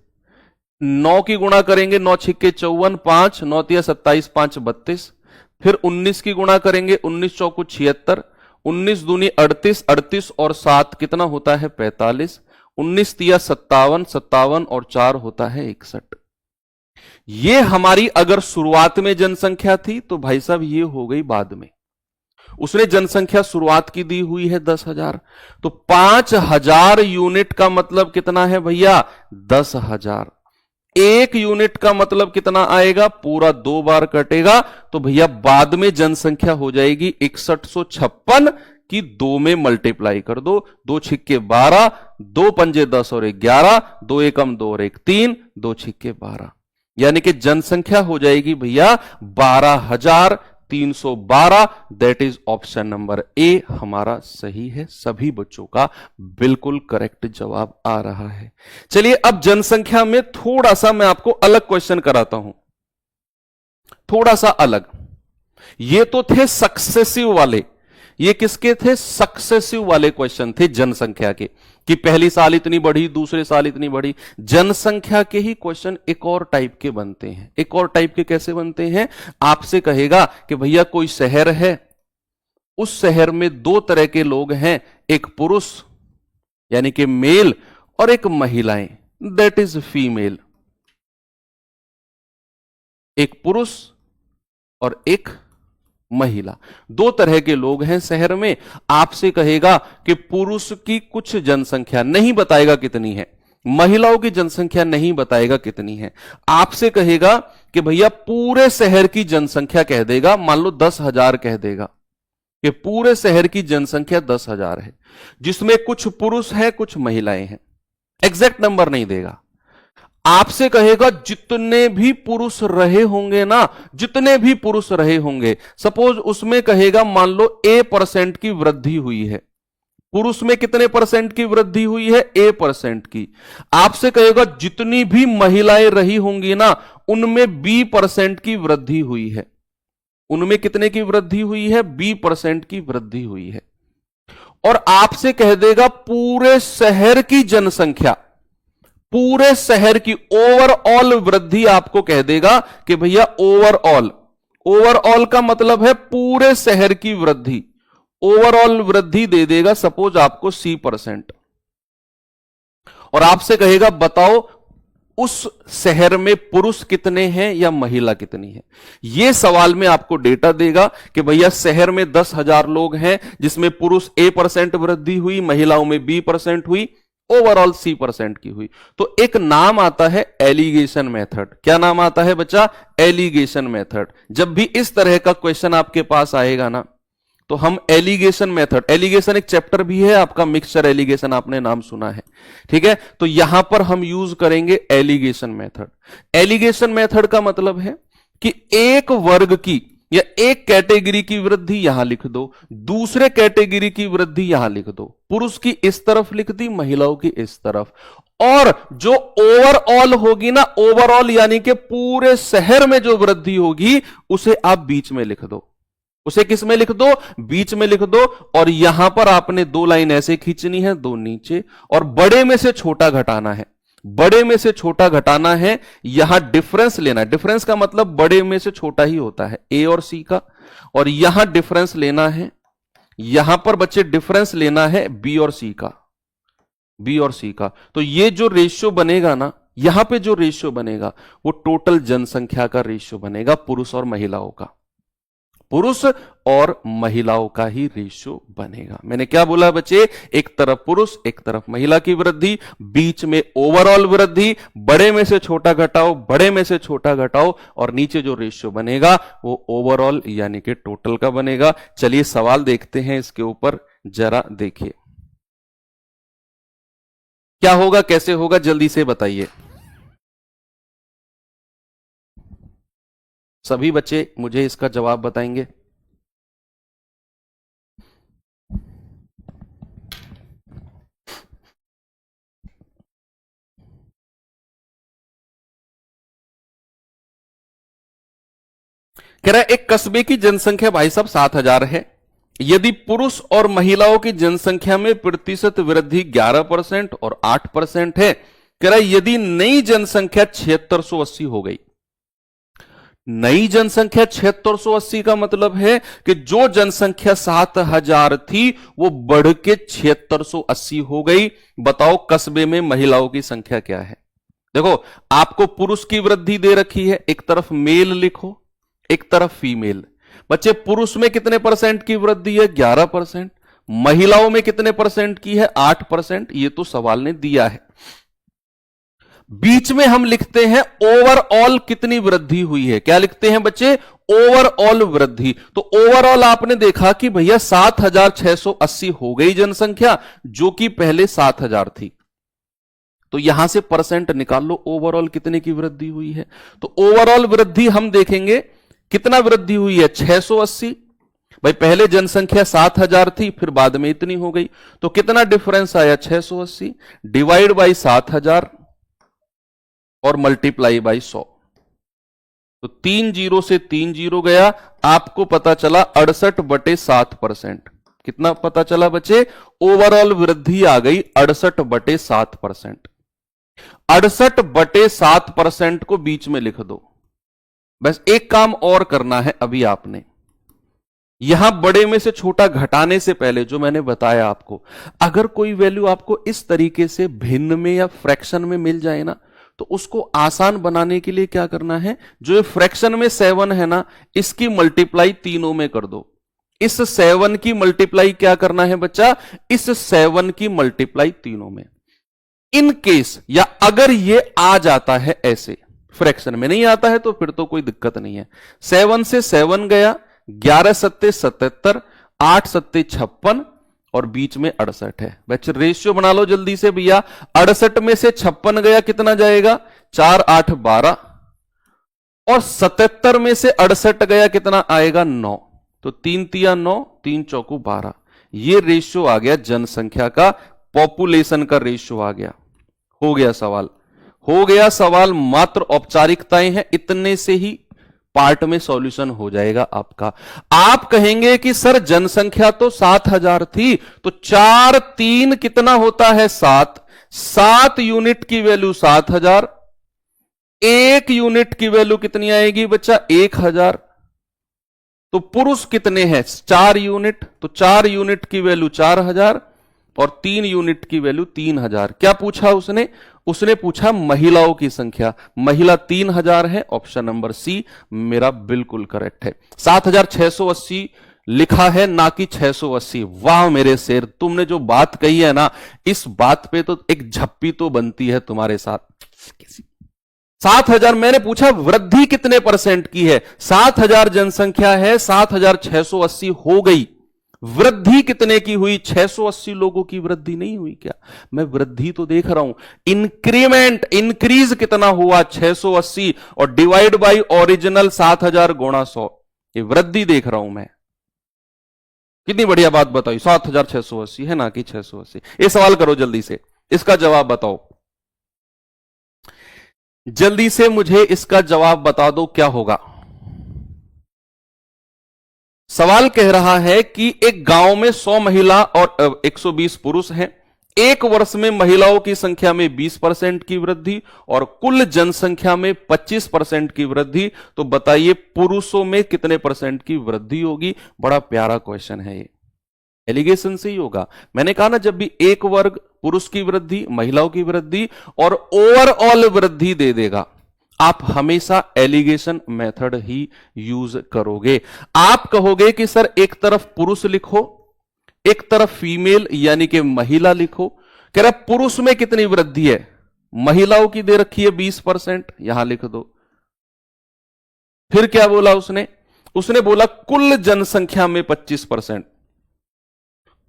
9 की गुणा करेंगे 9 छिक्के 54, 5 9 तिया 27, 5 32। फिर 19 की गुणा करेंगे 19 चौको 76, 19 दूनी 38, 38 और 7 कितना होता है 45, 19 तिया 57, 57 और 4 होता है 61। ये हमारी अगर शुरुआत में जनसंख्या थी तो भाई साहब ये हो गई बाद में। उसने जनसंख्या शुरुआत की दी हुई है 10,000, तो 5,000 यूनिट का मतलब कितना है भैया 10,000। 1 यूनिट का मतलब कितना आएगा, पूरा 2 बार कटेगा, तो भैया बाद में जनसंख्या हो जाएगी 6156 की 2 में मल्टीप्लाई कर दो, 2 छिक्के 12, 2 पंजे 10 और 1 11, 2 एकम 2 और 1 3, 2 छिक्के 12, यानी कि जनसंख्या हो जाएगी भैया 12,312। That is option number A हमारा सही है। सभी बच्चों का बिल्कुल करेक्ट जवाब आ रहा है। चलिए अब जनसंख्या में थोड़ा सा मैं आपको अलग क्वेश्चन कराता हूं, थोड़ा सा अलग। ये तो थे सक्सेसिव वाले, ये किसके थे, सक्सेसिव वाले क्वेश्चन थे जनसंख्या के, कि पहली साल इतनी बढ़ी, दूसरे साल इतनी बढ़ी। जनसंख्या के ही क्वेश्चन एक और टाइप के बनते हैं। एक और टाइप के कैसे बनते हैं, आपसे कहेगा कि भैया कोई शहर है, उस शहर में 2 तरह के लोग हैं, एक पुरुष यानी कि मेल और एक महिलाएं, दैट इज फीमेल। एक पुरुष और एक महिला, 2 तरह के लोग हैं शहर में। आपसे कहेगा कि पुरुष की कुछ जनसंख्या नहीं बताएगा कितनी है, महिलाओं की जनसंख्या नहीं बताएगा कितनी है। आपसे कहेगा कि भैया पूरे शहर की जनसंख्या कह देगा, मान लो 10,000 कह देगा कि पूरे शहर की जनसंख्या 10,000 है, जिसमें कुछ पुरुष है कुछ महिलाएं हैं। एग्जैक्ट नंबर नहीं देगा। आपसे कहेगा जितने भी पुरुष रहे होंगे ना, जितने भी पुरुष रहे होंगे, सपोज उसमें कहेगा मान लो A% की वृद्धि हुई है, पुरुष में कितने परसेंट की वृद्धि हुई है, A% की। आपसे कहेगा जितनी भी महिलाएं रही होंगी ना, उनमें B% की वृद्धि हुई है। उनमें कितने की वृद्धि हुई है, B% की वृद्धि हुई है। और आपसे कह देगा पूरे शहर की जनसंख्या, पूरे शहर की ओवरऑल वृद्धि आपको कह देगा कि भैया ओवरऑल, ओवरऑल का मतलब है पूरे शहर की वृद्धि, ओवरऑल वृद्धि दे देगा सपोज आपको C%। और आपसे कहेगा बताओ उस शहर में पुरुष कितने हैं या महिला कितनी है। यह सवाल में आपको डेटा देगा कि भैया शहर में 10,000 लोग हैं, जिसमें पुरुष A% वृद्धि हुई, महिलाओं में B% हुई। ओवरऑल C% की हुई। तो एक नाम आता है एलिगेशन मेथड। क्या नाम आता है बच्चा? Alligation method. जब भी इस तरह का क्वेश्चन आपके पास आएगा ना, तो हम एलिगेशन मेथड, एलिगेशन एक चैप्टर भी है आपका, मिक्सचर एलिगेशन आपने नाम सुना है, ठीक है? तो यहां पर हम यूज करेंगे एलिगेशन मेथड। एलिगेशन मेथड का मतलब है कि एक वर्ग की या एक कैटेगरी की वृद्धि यहां लिख दो, दूसरे कैटेगरी की वृद्धि यहां लिख दो। पुरुष की इस तरफ लिख दी, महिलाओं की इस तरफ, और जो ओवरऑल होगी ना, ओवरऑल यानी कि पूरे शहर में जो वृद्धि होगी उसे आप बीच में लिख दो। उसे किस में लिख दो? बीच में लिख दो। और यहां पर आपने दो लाइन ऐसे खींचनी है, दो नीचे, और बड़े में से छोटा घटाना है। बड़े में से छोटा घटाना है, यहां डिफरेंस लेना है। डिफरेंस का मतलब बड़े में से छोटा ही होता है, ए और सी का, और यहां डिफरेंस लेना है, यहां पर बच्चे डिफरेंस लेना है बी और सी का, बी और सी का। तो ये जो रेशियो बनेगा ना, यहां पे जो रेशियो बनेगा वो टोटल जनसंख्या का रेशियो बनेगा, पुरुष और महिलाओं का, पुरुष और महिलाओं का ही रेशियो बनेगा। मैंने क्या बोला बच्चे? एक तरफ पुरुष, एक तरफ महिला की वृद्धि, बीच में ओवरऑल वृद्धि, बड़े में से छोटा घटाओ, बड़े में से छोटा घटाओ, और नीचे जो रेशियो बनेगा वो ओवरऑल यानी कि टोटल का बनेगा। चलिए सवाल देखते हैं इसके ऊपर, जरा देखिए क्या होगा, कैसे होगा, जल्दी से बताइए। सभी बच्चे मुझे इसका जवाब बताएंगे। कह रहा है एक कस्बे की जनसंख्या भाई साहब 7,000 है। यदि पुरुष और महिलाओं की जनसंख्या में प्रतिशत वृद्धि 11% और 8% है। कह रहा है यदि नई जनसंख्या 7680 हो गई। नई जनसंख्या 7680 का मतलब है कि जो जनसंख्या 7,000 थी वो बढ़ के 7680 हो गई। बताओ कस्बे में महिलाओं की संख्या क्या है? देखो आपको पुरुष की वृद्धि दे रखी है, एक तरफ मेल लिखो, एक तरफ फीमेल। बच्चे पुरुष में कितने परसेंट की वृद्धि है? 11%। महिलाओं में कितने परसेंट की है? 8%। ये तो सवाल ने दिया है। बीच में हम लिखते हैं ओवरऑल कितनी वृद्धि हुई है। क्या लिखते हैं बच्चे? ओवरऑल वृद्धि। तो ओवरऑल आपने देखा कि भैया 7,680 हो गई जनसंख्या, जो कि पहले 7,000 थी। तो यहां से परसेंट निकाल लो, ओवरऑल कितने की वृद्धि हुई है। तो ओवरऑल वृद्धि हम देखेंगे कितना वृद्धि हुई है? 680। भाई पहले जनसंख्या 7,000 थी, फिर बाद में इतनी हो गई, तो कितना डिफरेंस आया? 680 डिवाइड बाई 7,000 और मल्टीप्लाई बाई 100। तो 3 जीरो से 3 जीरो गया, आपको पता चला 68/7%। कितना पता चला बच्चे? ओवरऑल वृद्धि आ गई 68/7%। 68/7% को बीच में लिख दो। बस एक काम और करना है अभी आपने, यहां बड़े में से छोटा घटाने से पहले जो मैंने बताया आपको, अगर कोई वैल्यू आपको इस तरीके से भिन्न में या फ्रैक्शन में मिल जाए ना, तो उसको आसान बनाने के लिए क्या करना है? जो फ्रैक्शन में 7 है ना, इसकी मल्टीप्लाई तीनों में कर दो। इस 7 की मल्टीप्लाई क्या करना है बच्चा? इस 7 की मल्टीप्लाई तीनों में। इन केस या अगर ये आ जाता है ऐसे, फ्रैक्शन में नहीं आता है तो फिर तो कोई दिक्कत नहीं है। 7 से 7 गया, 11 सत्ते 77, 8 सत्ते 56 और बीच में 68 है। बच्चे रेशियो बना लो जल्दी से भैया। 68 में से 56 गया, कितना जाएगा? 4 8 12, और 77 में से 68 गया, कितना आएगा? 9। तो 3 तिया 9, 3 चौकू 12। ये रेशियो आ गया जनसंख्या का, पॉपुलेशन का रेशियो आ गया। हो गया सवाल, हो गया सवाल। मात्र औपचारिकताएं हैं, इतने से ही पार्ट में सॉल्यूशन हो जाएगा आपका। आप कहेंगे कि सर जनसंख्या तो 7,000 थी, तो 4 3 कितना होता है? 7। 7 यूनिट की वैल्यू 7,000। 1 यूनिट की वैल्यू कितनी आएगी बच्चा? 1,000। तो पुरुष कितने हैं? 4 यूनिट, तो 4 यूनिट की वैल्यू 4,000 और 3 यूनिट की वैल्यू 3,000। क्या पूछा उसने? उसने पूछा महिलाओं की संख्या। महिला 3,000 है, ऑप्शन नंबर सी मेरा बिल्कुल करेक्ट है। 7,680 लिखा है ना कि 680। वाह मेरे शेर, तुमने जो बात कही है ना, इस बात पे तो एक झप्पी तो बनती है तुम्हारे साथ। 7,000 मैंने पूछा वृद्धि कितने परसेंट की है, 7,000 जनसंख्या है, 7,680 हो गई, वृद्धि कितने की हुई, 680 लोगों की वृद्धि नहीं हुई क्या? मैं वृद्धि तो देख रहा हूं, इंक्रीमेंट, इंक्रीज कितना हुआ, 680, और डिवाइड बाय ओरिजिनल 7,000 गुणा 100, ये वृद्धि देख रहा हूं मैं। कितनी बढ़िया बात बताई, 7,680 है ना कि 680। ये सवाल करो जल्दी से, इसका जवाब बताओ, जल्दी से मुझे इसका जवाब बता दो, क्या होगा? सवाल कह रहा है कि एक गांव में 100 महिला और 120 पुरुष हैं, एक वर्ष में महिलाओं की संख्या में 20% की वृद्धि और कुल जनसंख्या में 25% की वृद्धि, तो बताइए पुरुषों में कितने परसेंट की वृद्धि होगी? बड़ा प्यारा क्वेश्चन है ये, एलिगेशन से ही होगा। मैंने कहा ना, जब भी एक वर्ग पुरुष की वृद्धि, महिलाओं की वृद्धि और ओवरऑल वृद्धि दे देगा, आप हमेशा एलिगेशन मेथड ही यूज करोगे। आप कहोगे कि सर एक तरफ पुरुष लिखो, एक तरफ फीमेल यानी कि महिला लिखो। कह रहा पुरुष में कितनी वृद्धि है, महिलाओं की दे रखी है 20%, यहां लिख दो। फिर क्या बोला उसने? उसने बोला कुल जनसंख्या में 25%।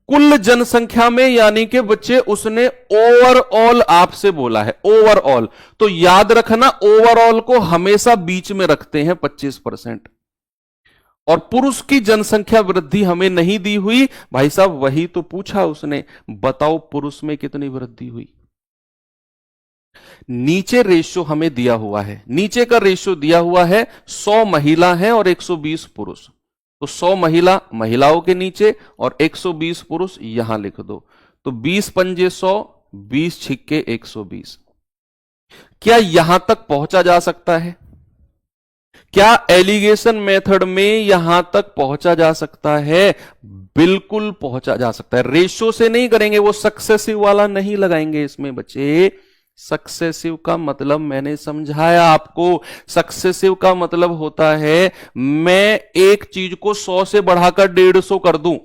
कुल जनसंख्या में यानी कि बच्चे उसने ओवरऑल आपसे बोला है, ओवरऑल। तो याद रखना, ओवरऑल को हमेशा बीच में रखते हैं 25%। और पुरुष की जनसंख्या वृद्धि हमें नहीं दी हुई, भाई साहब वही तो पूछा उसने, बताओ पुरुष में कितनी वृद्धि हुई। नीचे रेशियो हमें दिया हुआ है, नीचे का रेशियो दिया हुआ है 100 महिला है और 120 पुरुष, तो 100 महिलाओं के नीचे और 120 पुरुष यहां लिख दो। तो 20 पंजे 100, 20 छिक्के 120। क्या यहां तक पहुंचा जा सकता है? क्या एलिगेशन मेथड में यहां तक पहुंचा जा सकता है? बिल्कुल पहुंचा जा सकता है। रेशियो से नहीं करेंगे, वो सक्सेसिव वाला नहीं लगाएंगे इसमें बच्चे। सक्सेसिव का मतलब मैंने समझाया आपको, सक्सेसिव का मतलब होता है मैं एक चीज को 100 से बढ़ाकर 150 कर दूं,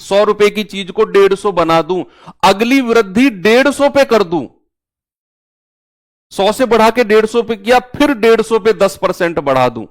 100 रुपए की चीज को 150 बना दूं, अगली वृद्धि 150 पे कर दूं, 100 से बढ़ा के 150 पे किया, फिर 150 पे 10% बढ़ा दूं,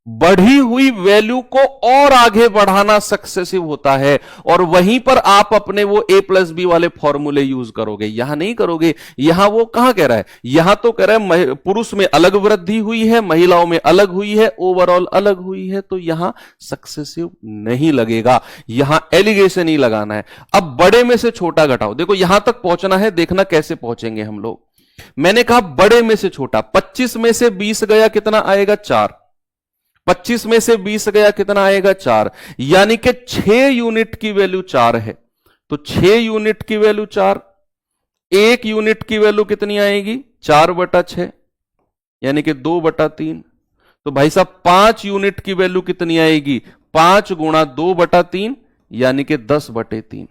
बढ़ी हुई वैल्यू को और आगे बढ़ाना सक्सेसिव होता है। और वहीं पर आप अपने वो A+B वाले फॉर्मूले यूज करोगे, यहां नहीं करोगे। यहां वो कहां कह रहा है, यहां तो कह रहा है पुरुष में अलग वृद्धि हुई है, महिलाओं में अलग हुई है, ओवरऑल अलग हुई है, तो यहां सक्सेसिव नहीं लगेगा, यहां एलिगेशन ही लगाना है। अब बड़े में से छोटा घटाओ, देखो यहां तक पहुंचना है, देखना कैसे पहुंचेंगे हम लोग। मैंने कहा बड़े में से छोटा, 25 में से 20 गया, कितना आएगा 4, 25 में से 20 गया, कितना आएगा 4, यानी कि 6 यूनिट की वैल्यू 4 है, तो 6 यूनिट की वैल्यू 4, 1 यूनिट की वैल्यू कितनी आएगी 4/6, यानी कि 2/3। तो भाई साहब 5 यूनिट की वैल्यू कितनी आएगी, 5 गुणा 2/3, यानी कि 10/3।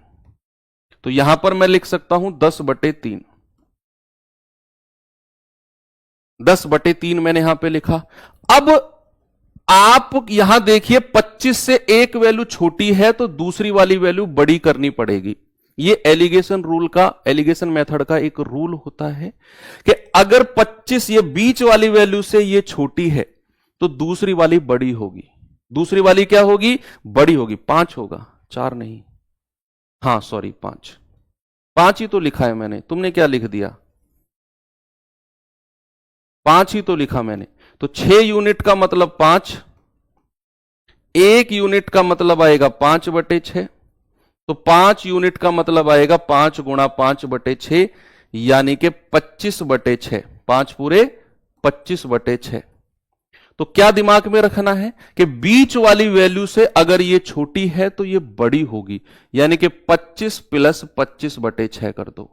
तो यहां पर मैं लिख सकता हूं 10/3, 10/3 मैंने यहां पे लिखा। अब आप यहां देखिए 25 से एक वैल्यू छोटी है तो दूसरी वाली वैल्यू बड़ी करनी पड़ेगी। ये एलिगेशन रूल का, एलिगेशन मेथड का एक रूल होता है कि अगर 25 ये बीच वाली वैल्यू से ये छोटी है तो दूसरी वाली बड़ी होगी। दूसरी वाली क्या होगी, बड़ी होगी। 5 होगा, 4 नहीं, हां सॉरी 5 ही तो लिखा है मैंने, तुमने क्या लिख दिया, 5 ही तो लिखा मैंने। तो 6 यूनिट का मतलब 5, 1 यूनिट का मतलब आएगा 5/6, तो 5 यूनिट का मतलब आएगा 5 गुणा 5/6, यानी कि 25/6, 5 पूरे 25/6। तो क्या दिमाग में रखना है कि बीच वाली वैल्यू से अगर ये छोटी है तो ये बड़ी होगी, यानी कि 25 प्लस 25/6 कर दो।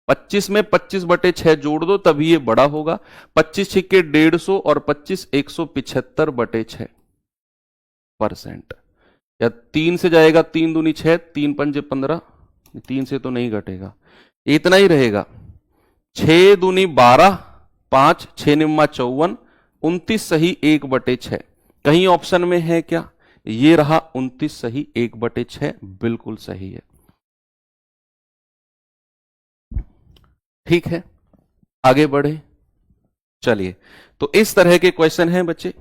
25 में 25/6 जोड़ दो तभी ये बड़ा होगा। 25 छिक्के 150 और 25 175/6%। या 3 से जाएगा, 3 दूनी 6, 3 पंजे 15, 3 से तो नहीं घटेगा, इतना ही रहेगा। 6 दूनी 12, 5 6 निम्मा 54, 29 सही 1/6। कहीं ऑप्शन में है क्या, ये रहा 29 सही, 1/6 बिल्कुल सही है। ठीक है, आगे बढ़े। चलिए, तो इस तरह के क्वेश्चन हैं बच्चे।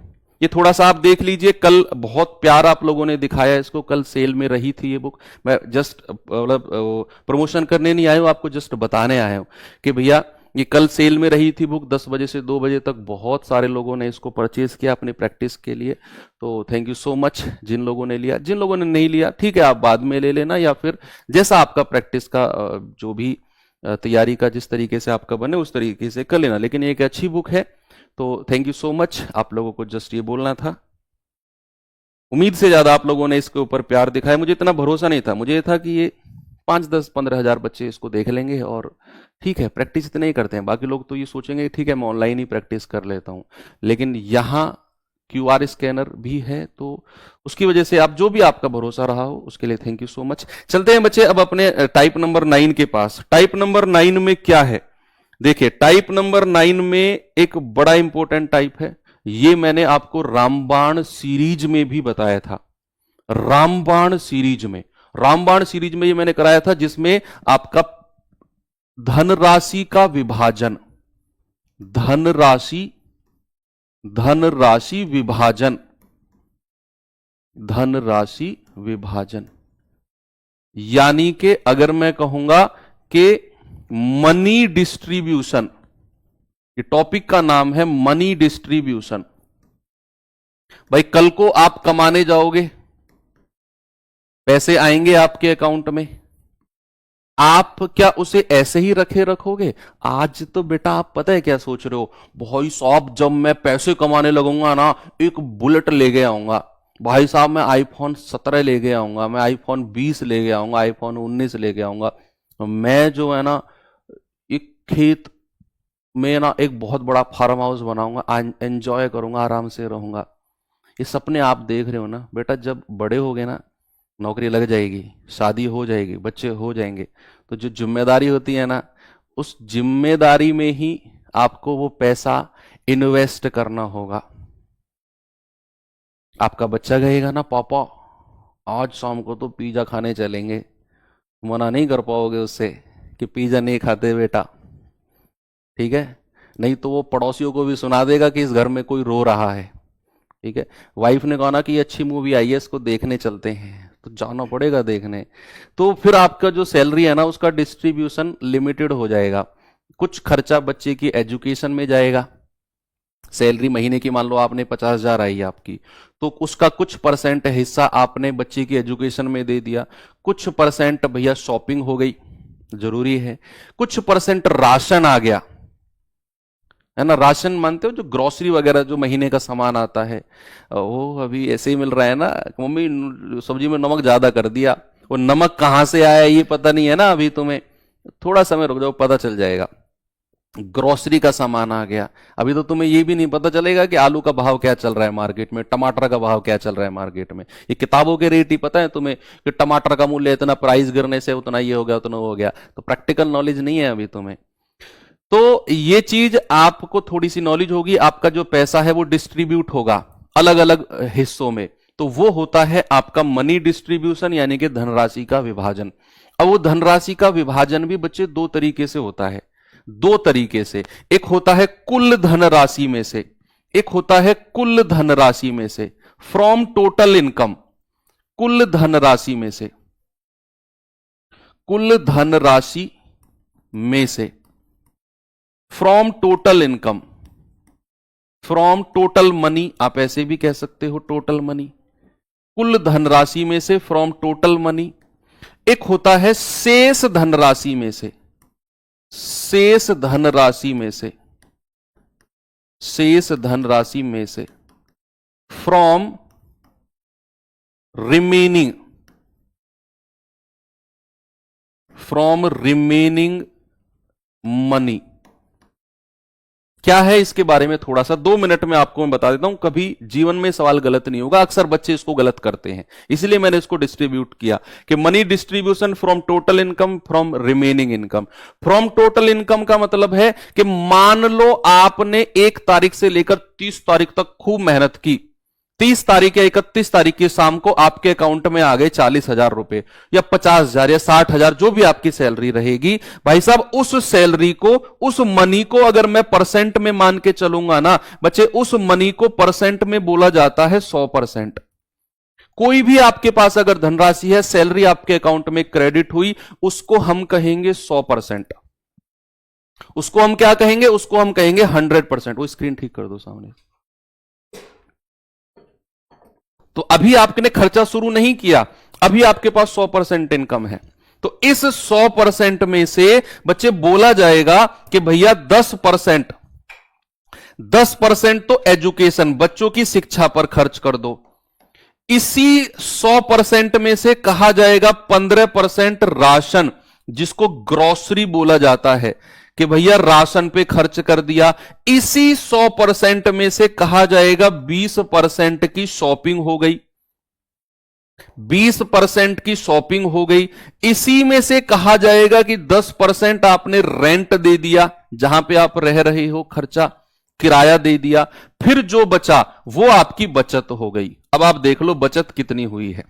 ये थोड़ा सा आप देख लीजिए, कल बहुत प्यार आप लोगों ने दिखाया इसको, कल सेल में रही थी ये बुक। मैं जस्ट मतलब प्रमोशन करने नहीं आया हूं, आपको जस्ट बताने आया हूं कि भैया ये कल सेल में रही थी बुक, 10 बजे से 2 बजे तक बहुत सारे लोगों ने इसको परचेज किया अपनी प्रैक्टिस के लिए। तो थैंक यू सो मच जिन लोगों ने लिया। जिन लोगों ने नहीं लिया ठीक है, आप बाद में ले लेना, या फिर जैसा आपका प्रैक्टिस का जो भी तैयारी का जिस तरीके से आपका बने उस तरीके से कर लेना। लेकिन ये एक अच्छी बुक है, तो थैंक यू सो मच। आप लोगों को जस्ट ये बोलना था। उम्मीद से ज्यादा आप लोगों ने इसके ऊपर प्यार दिखाया। मुझे इतना भरोसा नहीं था, मुझे ये था कि ये 5-10-15 हज़ार बच्चे इसको देख लेंगे और ठीक है, प्रैक्टिस इतने ही करते हैं। बाकी लोग तो ये सोचेंगे ठीक है मैं ऑनलाइन ही प्रैक्टिस कर लेता हूं, लेकिन यहाँ QR स्कैनर भी है, तो उसकी वजह से आप जो भी आपका भरोसा रहा हो उसके लिए थैंक यू सो मच। चलते हैं बच्चे अब अपने टाइप नंबर 9 के पास। टाइप नंबर 9 में क्या है, देखिए टाइप नंबर 9 में एक बड़ा इंपॉर्टेंट टाइप है। ये मैंने आपको रामबाण सीरीज में भी बताया था। रामबाण सीरीज में ये मैंने कराया था, जिसमें आपका धनराशि का विभाजन, धनराशि विभाजन, यानी कि अगर मैं कहूंगा कि मनी डिस्ट्रीब्यूशन, ये टॉपिक का नाम है मनी डिस्ट्रीब्यूशन। भाई कल को आप कमाने जाओगे, पैसे आएंगे आपके अकाउंट में, आप क्या उसे ऐसे ही रखोगे? आज तो बेटा आप पता है क्या सोच रहे हो, भाई साहब जब मैं पैसे कमाने लगूंगा ना, एक बुलेट लेके आऊंगा, भाई साहब मैं आईफोन 17 लेके आऊंगा, मैं आईफोन 20 लेके आऊंगा, आईफोन 19 लेके आऊंगा, मैं जो है ना एक खेत में ना एक बहुत बड़ा फार्म हाउस बनाऊंगा, एंजॉय करूंगा, आराम से रहूंगा। ये सपने आप देख रहे हो ना बेटा, जब बड़े हो गए ना, नौकरी लग जाएगी, शादी हो जाएगी, बच्चे हो जाएंगे, तो जो जिम्मेदारी होती है ना, उस जिम्मेदारी में ही आपको वो पैसा इन्वेस्ट करना होगा। आपका बच्चा कहेगा ना पापा आज शाम को तो पिज्जा खाने चलेंगे, मना नहीं कर पाओगे उससे कि पिज्जा नहीं खाते बेटा, ठीक है? नहीं तो वो पड़ोसियों को भी सुना देगा कि इस घर में कोई रो रहा है, ठीक है? वाइफ ने कहा ना कि ये अच्छी मूवी आई है, इसको देखने चलते हैं, तो जाना पड़ेगा देखने। तो फिर आपका जो सैलरी है ना, उसका डिस्ट्रीब्यूशन लिमिटेड हो जाएगा। कुछ खर्चा बच्चे की एजुकेशन में जाएगा। सैलरी महीने की मान लो आपने 50,000 आई आपकी, तो उसका कुछ परसेंट हिस्सा आपने बच्चे की एजुकेशन में दे दिया, कुछ परसेंट भैया शॉपिंग हो गई, जरूरी है, कुछ परसेंट राशन आ गया, है ना? राशन मानते हो, जो ग्रोसरी वगैरह जो महीने का सामान आता है, वो अभी ऐसे ही मिल रहा है ना, मम्मी सब्जी में नमक ज्यादा कर दिया, वो नमक कहां से आया ये पता नहीं है ना अभी तुम्हें, थोड़ा समय रुक जाओ पता चल जाएगा। ग्रोसरी का सामान आ गया, अभी तो तुम्हें ये भी नहीं पता चलेगा कि आलू का भाव क्या चल रहा है मार्केट में, टमाटर का भाव क्या चल रहा है मार्केट में। ये किताबों के रेट ही पता है तुम्हें कि टमाटर का मूल्य इतना, प्राइस गिरने से उतना ये हो गया, उतना हो गया, तो प्रैक्टिकल नॉलेज नहीं है अभी तुम्हें। तो ये चीज आपको थोड़ी सी नॉलेज होगी। आपका जो पैसा है वो डिस्ट्रीब्यूट होगा अलग अलग हिस्सों में, तो वो होता है आपका मनी डिस्ट्रीब्यूशन, यानी कि धनराशि का विभाजन। अब वो धनराशि का विभाजन भी बच्चे दो तरीके से होता है, दो तरीके से। एक होता है कुल धनराशि में से, एक होता है कुल धनराशि में से, फ्रॉम टोटल इनकम, कुल धनराशि में से, कुल धनराशि में से, from total income, from total money, आप ऐसे भी कह सकते हो टोटल मनी, कुल धनराशि में से, फ्रॉम टोटल मनी। एक होता है शेष धनराशि में से, शेष धनराशि में से, शेष धनराशि में से, from remaining, from remaining money. क्या है इसके बारे में थोड़ा सा 2 मिनट में आपको मैं बता देता हूं, कभी जीवन में सवाल गलत नहीं होगा, अक्सर बच्चे इसको गलत करते हैं, इसलिए मैंने इसको डिस्ट्रीब्यूट किया कि money distribution from total income, from remaining income. From total income का मतलब है कि मान लो आपने 1 तारीख से लेकर 30 तारीख तक खूब मेहनत की, 30 तारीख या 31 तारीख की शाम को आपके अकाउंट में आ गए 40,000 रुपए या 50,000 या 60,000, जो भी आपकी सैलरी रहेगी, भाई साहब उस सैलरी को, उस मनी को अगर मैं परसेंट में मान के चलूंगा ना बच्चे, उस मनी को परसेंट में बोला जाता है 100%। कोई भी आपके पास अगर धनराशि है, सैलरी आपके अकाउंट में क्रेडिट हुई, उसको हम कहेंगे 100%। उसको हम क्या कहेंगे? उसको हम कहेंगे 100%। वो स्क्रीन ठीक कर दो सामने। तो अभी आपने खर्चा शुरू नहीं किया, अभी आपके पास 100% इनकम है, तो इस 100% में से बच्चे बोला जाएगा कि भैया 10% तो एजुकेशन, बच्चों की शिक्षा पर खर्च कर दो। इसी 100% में से कहा जाएगा 15% राशन, जिसको ग्रोसरी बोला जाता है, कि भैया राशन पे खर्च कर दिया। इसी 100% में से कहा जाएगा 20% की शॉपिंग हो गई, 20% की शॉपिंग हो गई। इसी में से कहा जाएगा कि 10% आपने रेंट दे दिया, जहां पे आप रह रहे हो, खर्चा किराया दे दिया। फिर जो बचा वो आपकी बचत हो गई। अब आप देख लो बचत कितनी हुई है।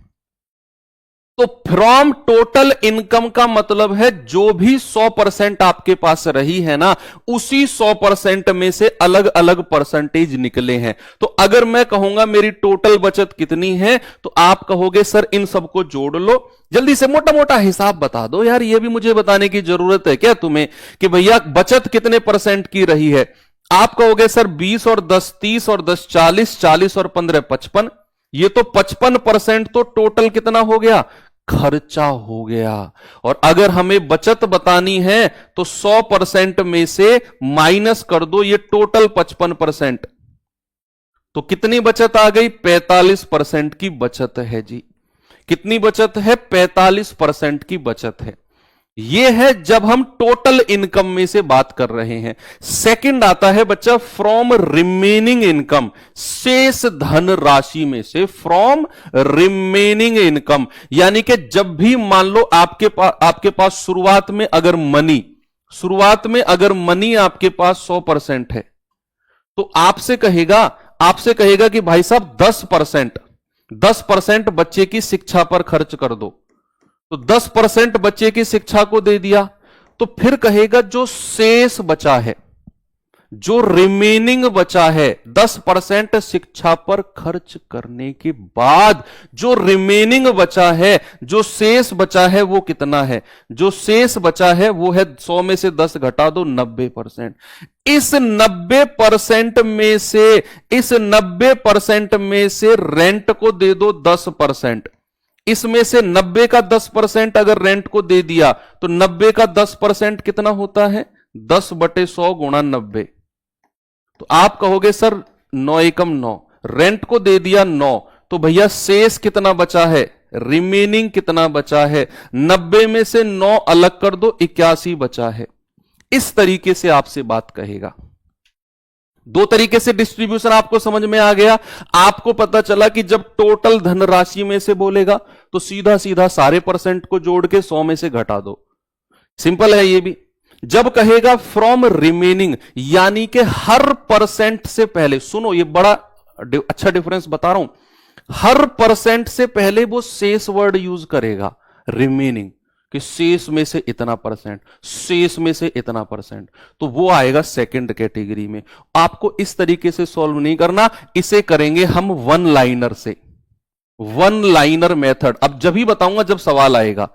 तो फ्रॉम टोटल इनकम का मतलब है जो भी 100% आपके पास रही है ना, उसी 100% में से अलग अलग परसेंटेज निकले हैं। तो अगर मैं कहूंगा मेरी टोटल बचत कितनी है, तो आप कहोगे सर इन सबको जोड़ लो, जल्दी से मोटा मोटा हिसाब बता दो। यार ये भी मुझे बताने की जरूरत है क्या तुम्हें कि भैया बचत कितने परसेंट की रही है? आप कहोगे सर 20 और 10 30 और 10 40, 40 और 15 55। ये तो 55% तो टोटल कितना हो गया? खर्चा हो गया। और अगर हमें बचत बतानी है तो 100% में से माइनस कर दो ये टोटल 55%। तो कितनी बचत आ गई? 45% की बचत है जी। कितनी बचत है? 45% की बचत है। यह है जब हम टोटल इनकम में से बात कर रहे हैं। सेकंड आता है बच्चा फ्रॉम रिमेनिंग इनकम, शेष धन राशि में से, फ्रॉम रिमेनिंग इनकम, यानी कि जब भी मान लो आपके पास शुरुआत में अगर मनी आपके पास 100% है, तो आपसे कहेगा कि भाई साहब 10% बच्चे की शिक्षा पर खर्च कर दो। तो 10% बच्चे की शिक्षा को दे दिया, तो फिर कहेगा जो शेष बचा है, जो रिमेनिंग बचा है, 10% शिक्षा पर खर्च करने के बाद जो रिमेनिंग बचा है, जो शेष बचा है वो कितना है? जो शेष बचा है वो है 100 में से 10 घटा दो 90%। इस 90% में से रेंट को दे दो 10%। इसमें से 90 का 10% अगर रेंट को दे दिया तो 90 का 10% कितना होता है? 10/100 गुणा 90। तो आप कहोगे सर 9 एकम 9, रेंट को दे दिया 9, तो भैया शेष कितना बचा है? रिमेनिंग कितना बचा है? 90 में से 9 अलग कर दो, 81 बचा है। इस तरीके से आपसे बात कहेगा। दो तरीके से डिस्ट्रीब्यूशन आपको समझ में आ गया। आपको पता चला कि जब टोटल धनराशि में से बोलेगा तो सीधा सीधा सारे परसेंट को जोड़ के 100 में से घटा दो। सिंपल है ये भी। जब कहेगा फ्रॉम रिमेनिंग, यानी कि हर परसेंट से पहले, सुनो ये बड़ा अच्छा डिफरेंस बता रहा हूं, हर परसेंट से पहले वो शेष वर्ड यूज करेगा, रिमेनिंग, कि शेष में से इतना परसेंट, शेष में से इतना परसेंट, तो वो आएगा सेकंड कैटेगरी में। आपको इस तरीके से सॉल्व नहीं करना, इसे करेंगे हम वन लाइनर से, वन लाइनर मेथड। अब जब ही बताऊंगा जब सवाल आएगा,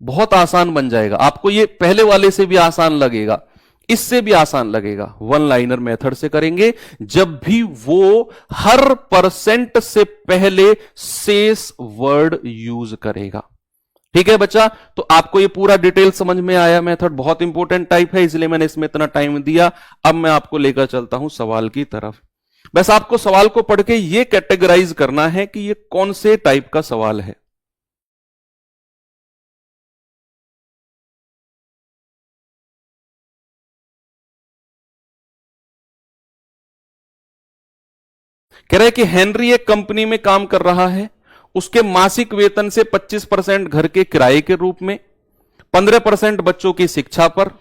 बहुत आसान बन जाएगा। आपको ये पहले वाले से भी आसान लगेगा, इससे भी आसान लगेगा। वन लाइनर मेथड से करेंगे जब भी वो हर परसेंट से पहले शेष वर्ड यूज करेगा। ठीक है बच्चा, तो आपको ये पूरा डिटेल समझ में आया। मेथड बहुत इंपॉर्टेंट टाइप है, इसलिए मैंने इसमें इतना टाइम दिया। अब मैं आपको लेकर चलता हूं सवाल की तरफ। बस आपको सवाल को पढ़ के ये कैटेगराइज करना है कि ये कौन से टाइप का सवाल है। कह रहे कि हेनरी एक कंपनी में काम कर रहा है, उसके मासिक वेतन से 25% घर के किराए के रूप में, 15% बच्चों की शिक्षा पर,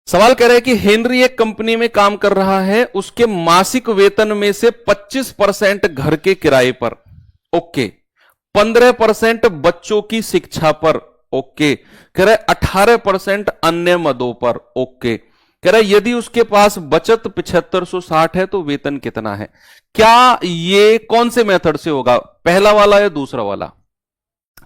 सवाल कह रहा है कि हेनरी एक कंपनी में काम कर रहा है, उसके मासिक वेतन में से 25% घर के किराए पर, ओके, 15% बच्चों की शिक्षा पर, ओके, कह रहा है 18% अन्य मदों पर, ओके, कह रहा है यदि उसके पास बचत 7560 है तो वेतन कितना है। क्या ये कौन से मेथड से होगा, पहला वाला या दूसरा वाला?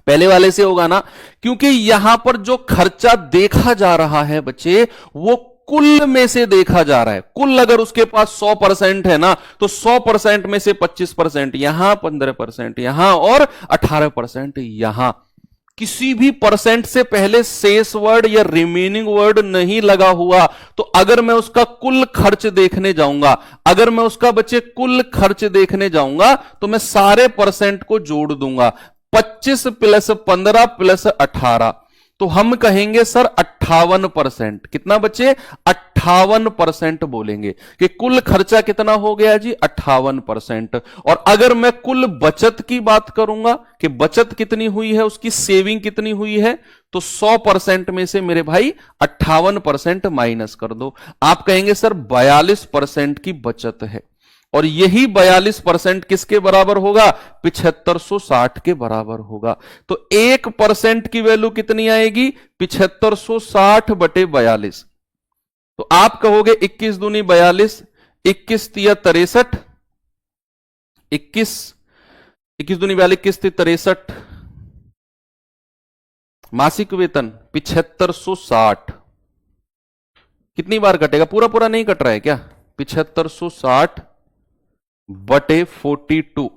पहले वाले से होगा ना, क्योंकि यहां पर जो खर्चा देखा जा रहा है बच्चे वो कुल में से देखा जा रहा है। कुल अगर उसके पास 100% है ना, तो 100% में से 25% यहां, 15% यहां और 18% यहां। किसी भी परसेंट से पहले शेष वर्ड या रिमेनिंग वर्ड नहीं लगा हुआ। तो अगर मैं उसका कुल खर्च देखने जाऊंगा, अगर मैं उसका बच्चे कुल खर्च देखने जाऊंगा, तो मैं सारे परसेंट को जोड़ दूंगा, 25 प्लस 15 प्लस 18, तो हम कहेंगे सर 58%। कितना बच्चे? 58% बोलेंगे कि कुल खर्चा कितना हो गया जी, 58%। और अगर मैं कुल बचत की बात करूंगा कि बचत कितनी हुई है, उसकी सेविंग कितनी हुई है, तो 100% में से मेरे भाई 58% माइनस कर दो। आप कहेंगे सर 42% की बचत है, और यही 42% किसके बराबर होगा? 7560 के बराबर होगा। तो 1% की वैल्यू कितनी आएगी? 7560 बटे 42। तो आप कहोगे 21 दूनी 42, 21 तिया 63, 21 दूनी 42, 21 ती 63। मासिक वेतन 7560 कितनी बार कटेगा? पूरा पूरा नहीं कट रहा है क्या? 7560 बटे 42,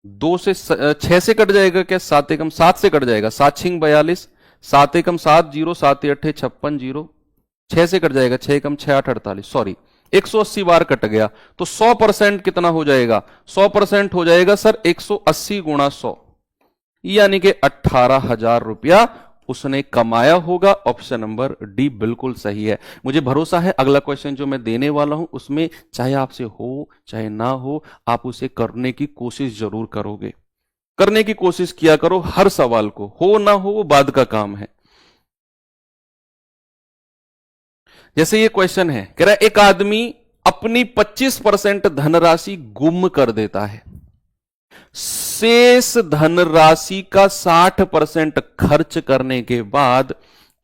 2 से 6 से कट जाएगा क्या? 7 एकम 7 से कट जाएगा, 7 छिंग 42, 7 एकम 7 जीरो, 7 अठे 56 जीरो, 6 से कट जाएगा, 6 एकम 6 8 48, सॉरी 180 बार कट गया। तो 100% कितना हो जाएगा? 100% हो जाएगा सर 180 गुणा 100, यानी कि 18,000 रुपया उसने कमाया होगा। ऑप्शन नंबर डी बिल्कुल सही है। मुझे भरोसा है अगला क्वेश्चन जो मैं देने वाला हूं उसमें चाहे आपसे हो चाहे ना हो, आप उसे करने की कोशिश जरूर करोगे। करने की कोशिश किया करो हर सवाल को, हो ना हो वो बाद का काम है। जैसे ये क्वेश्चन है, कह रहा है एक आदमी अपनी 25% धनराशि गुम कर देता है, शेष धनराशि का 60% खर्च करने के बाद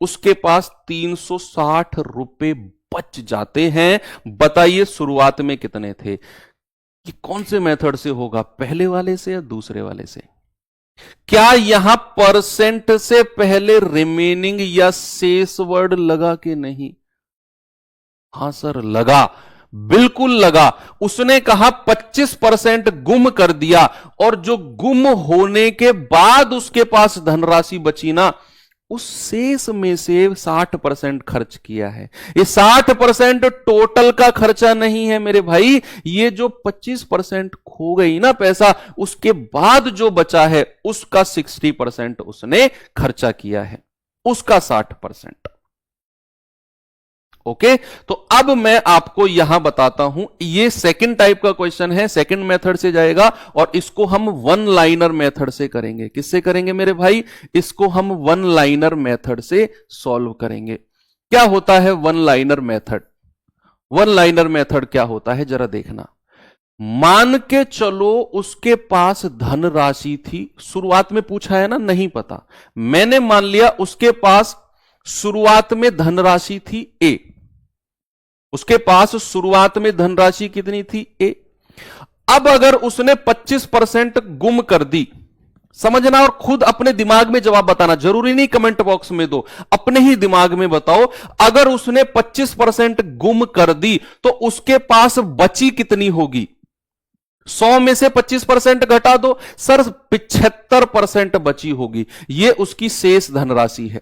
उसके पास 360 रुपए बच जाते हैं। बताइए शुरुआत में कितने थे? कि कौन से मेथड से होगा, पहले वाले से या दूसरे वाले से? क्या यहां परसेंट से पहले रिमेनिंग या शेष वर्ड लगा कि नहीं? हां सर लगा, बिल्कुल लगा। उसने कहा 25% गुम कर दिया, और जो गुम होने के बाद उसके पास धनराशि बची ना, उस शेष में से 60% खर्च किया है। ये 60% टोटल का खर्चा नहीं है मेरे भाई, ये जो 25% खो गई ना पैसा, उसके बाद जो बचा है उसका 60% उसने खर्चा किया है, उसका 60%। ओके, तो अब मैं आपको यहां बताता हूं, ये सेकंड टाइप का क्वेश्चन है, सेकंड मेथड से जाएगा, और इसको हम वन लाइनर मेथड से करेंगे। किससे करेंगे मेरे भाई? इसको हम वन लाइनर मेथड से सॉल्व करेंगे। क्या होता है one liner method? One liner method क्या होता है जरा देखना। मान के चलो उसके पास धनराशि थी, शुरुआत में पूछा है ना, नहीं पता, मैंने मान लिया उसके पास शुरुआत में धनराशि थी ए, उसके पास शुरुआत में धनराशि कितनी थी ए। अब अगर उसने 25% गुम कर दी, समझना और खुद अपने दिमाग में जवाब बताना, जरूरी नहीं कमेंट बॉक्स में दो, अपने ही दिमाग में बताओ। अगर उसने 25% गुम कर दी तो उसके पास बची कितनी होगी? 100 में से 25% घटा दो सर, 75% बची होगी। यह उसकी शेष धनराशि है,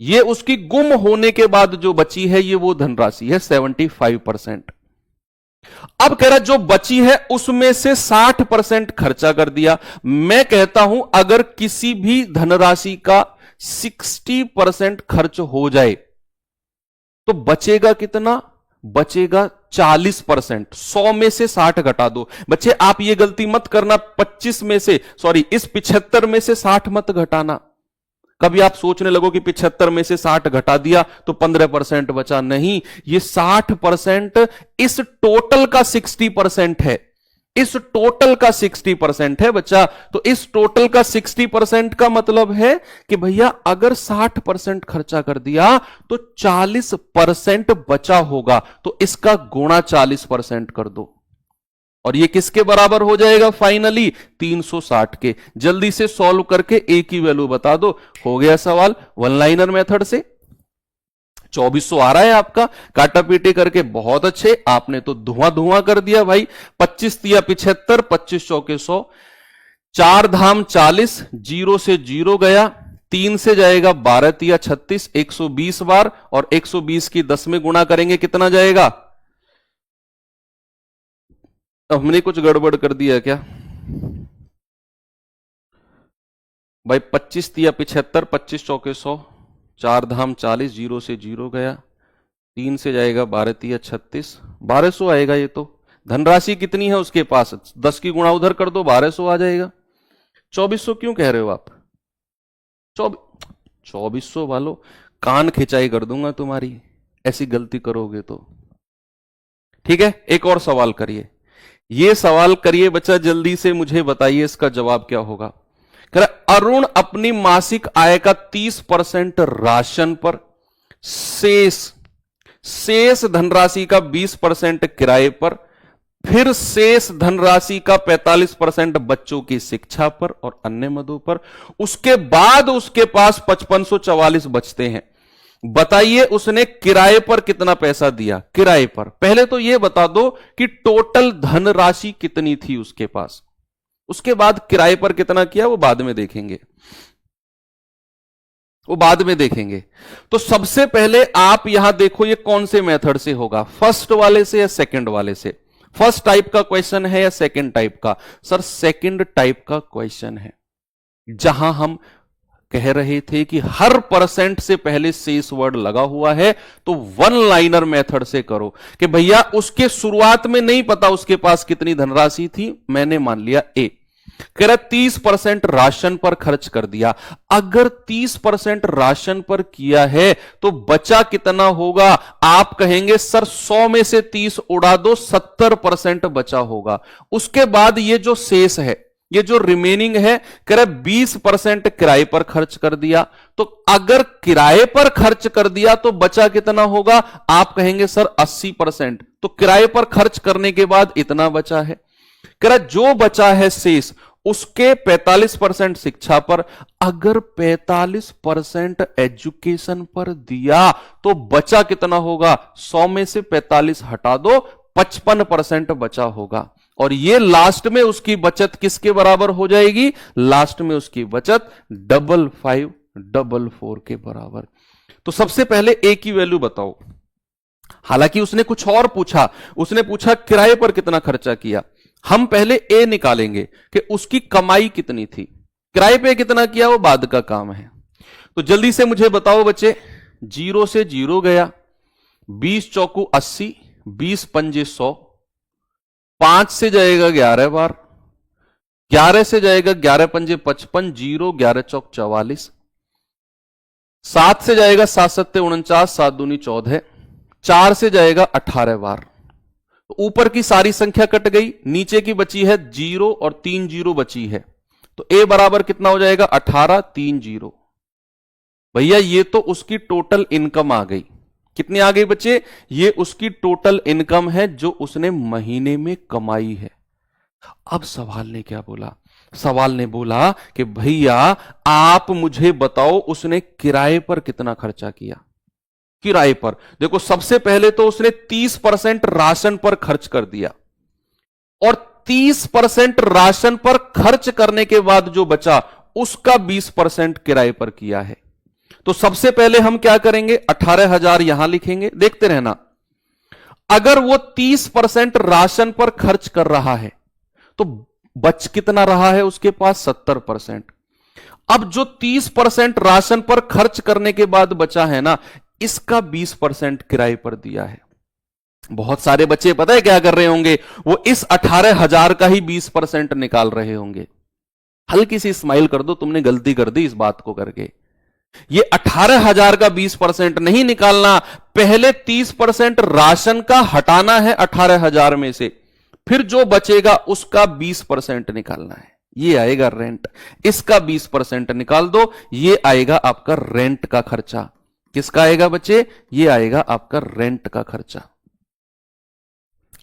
ये उसकी गुम होने के बाद जो बची है ये वो धनराशि है 75%। अब कह रहा जो बची है उसमें से 60% खर्चा कर दिया। मैं कहता हूं अगर किसी भी धनराशि का 60% खर्च हो जाए तो बचेगा कितना? बचेगा 40%। 100 में से 60 घटा दो। बच्चे आप ये गलती मत करना, 25 में से, सॉरी इस 75 में से 60 मत घटाना, कभी आप सोचने लगो कि 75 में से 60 घटा दिया तो 15% बचा, नहीं, ये 60% इस टोटल का 60% है, इस टोटल का 60% है बच्चा। तो इस टोटल का 60% का मतलब है कि भैया अगर 60% खर्चा कर दिया तो 40% बचा होगा, तो इसका गुणा 40% कर दो और ये किसके बराबर हो जाएगा फाइनली? 360 के। जल्दी से सॉल्व करके ए की वैल्यू बता दो, हो गया सवाल वन लाइनर मेथड से। 2400 आ रहा है आपका, काटा पीटे करके बहुत अच्छे, आपने तो धुआं धुआं कर दिया भाई। 25 तिया 75, 25 चौके 100, 4 धाम 40, 0 से 0 गया, 3 से जाएगा 12 तिया 36, 120 बार, और 120 की 10 में गुणा करेंगे कितना जाएगा? हमने कुछ गड़बड़ कर दिया क्या भाई? 25 तिया 75, 25 चौके 100, 4 धाम 40, 0 से 0 गया, 3 से जाएगा 12 तिया 36, 1200 आएगा। ये तो धनराशि कितनी है उसके पास? 10 की गुणा उधर कर दो, 1200 आ जाएगा। 2400 क्यों कह रहे हो आप? 2400 वालों, कान खिंचाई कर दूंगा तुम्हारी, ऐसी गलती करोगे तो। ठीक है, एक और सवाल करिए, ये सवाल करिए बच्चा, जल्दी से मुझे बताइए इसका जवाब क्या होगा। कह रहा अरुण अपनी मासिक आय का 30% राशन पर, शेष धनराशि का 20% किराए पर, फिर शेष धनराशि का 45% बच्चों की शिक्षा पर और अन्य मदों पर, उसके बाद उसके पास 5544 बचते हैं। बताइए उसने किराए पर कितना पैसा दिया? किराए पर पहले तो यह बता दो कि टोटल धनराशि कितनी थी उसके पास, उसके बाद किराए पर कितना किया वो बाद में देखेंगे, वो बाद में देखेंगे। तो सबसे पहले आप यहां देखो ये कौन से मेथड से होगा, फर्स्ट वाले से या सेकंड वाले से? फर्स्ट टाइप का क्वेश्चन है या सेकंड टाइप का? सर सेकंड टाइप का क्वेश्चन है, जहां हम कह रहे थे कि हर परसेंट से पहले शेष वर्ड लगा हुआ है, तो वन लाइनर मेथड से करो कि भैया उसके शुरुआत में नहीं पता उसके पास कितनी धनराशि थी, मैंने मान लिया ए। कह रहा 30% राशन पर खर्च कर दिया। अगर 30% राशन पर किया है तो बचा कितना होगा? आप कहेंगे सर 100 में से 30 उड़ा दो, 70% बचा होगा। उसके बाद ये जो शेष है, ये जो रिमेनिंग है, कह रहे 20% किराए पर खर्च कर दिया। तो अगर किराए पर खर्च कर दिया तो बचा कितना होगा? आप कहेंगे सर 80%। तो किराए पर खर्च करने के बाद इतना बचा है। कह रहा जो बचा है शेष, उसके 45% शिक्षा पर। अगर 45% एजुकेशन पर दिया तो बचा कितना होगा? 100 में से 45 हटा दो, 55% बचा होगा। और ये लास्ट में उसकी बचत किसके बराबर हो जाएगी? लास्ट में उसकी बचत 5544 के बराबर। तो सबसे पहले ए की वैल्यू बताओ। हालांकि उसने कुछ और पूछा, उसने पूछा किराए पर कितना खर्चा किया। हम पहले ए निकालेंगे कि उसकी कमाई कितनी थी, किराए पे कितना किया वो बाद का काम है। तो जल्दी से मुझे बताओ बच्चे, 0 से 0 गया, 20 चौकू 80, 20 पंजे 100, 5 से जाएगा 11 बार, 11 से जाएगा 11 पंजे 55, 0 11 चौक 44, 7 से जाएगा 7 सत्ते 49, 7 दूनी 14, 4 से जाएगा 18 बार। तो ऊपर की सारी संख्या कट गई, नीचे की बची है 0 और 3 0 बची है। तो ए बराबर कितना हो जाएगा? 18 3 0। भैया ये तो उसकी टोटल इनकम आ गई। कितनी आ गई बच्चे? ये उसकी टोटल इनकम है जो उसने महीने में कमाई है। अब सवाल ने क्या बोला? सवाल ने बोला कि भैया आप मुझे बताओ उसने किराए पर कितना खर्चा किया। किराए पर देखो, सबसे पहले तो उसने 30% राशन पर खर्च कर दिया, और 30% राशन पर खर्च करने के बाद जो बचा उसका 20% किराए पर किया है। तो सबसे पहले हम क्या करेंगे? 18,000 यहां लिखेंगे, देखते रहना। अगर वो 30% राशन पर खर्च कर रहा है तो बच कितना रहा है उसके पास? 70%। अब जो 30% राशन पर खर्च करने के बाद बचा है ना, इसका 20% किराए पर दिया है। बहुत सारे बच्चे पता है क्या कर रहे होंगे? वो इस 18,000 का ही 20% निकाल रहे होंगे। हल्की सी स्माइल कर दो, तुमने गलती कर दी इस बात को करके। ये 18,000 का 20% नहीं निकालना, पहले 30% राशन का हटाना है 18,000 में से, फिर जो बचेगा उसका 20% निकालना है। ये आएगा रेंट, इसका 20% निकाल दो, ये आएगा आपका रेंट का खर्चा। किसका आएगा बच्चे? ये आएगा आपका रेंट का खर्चा।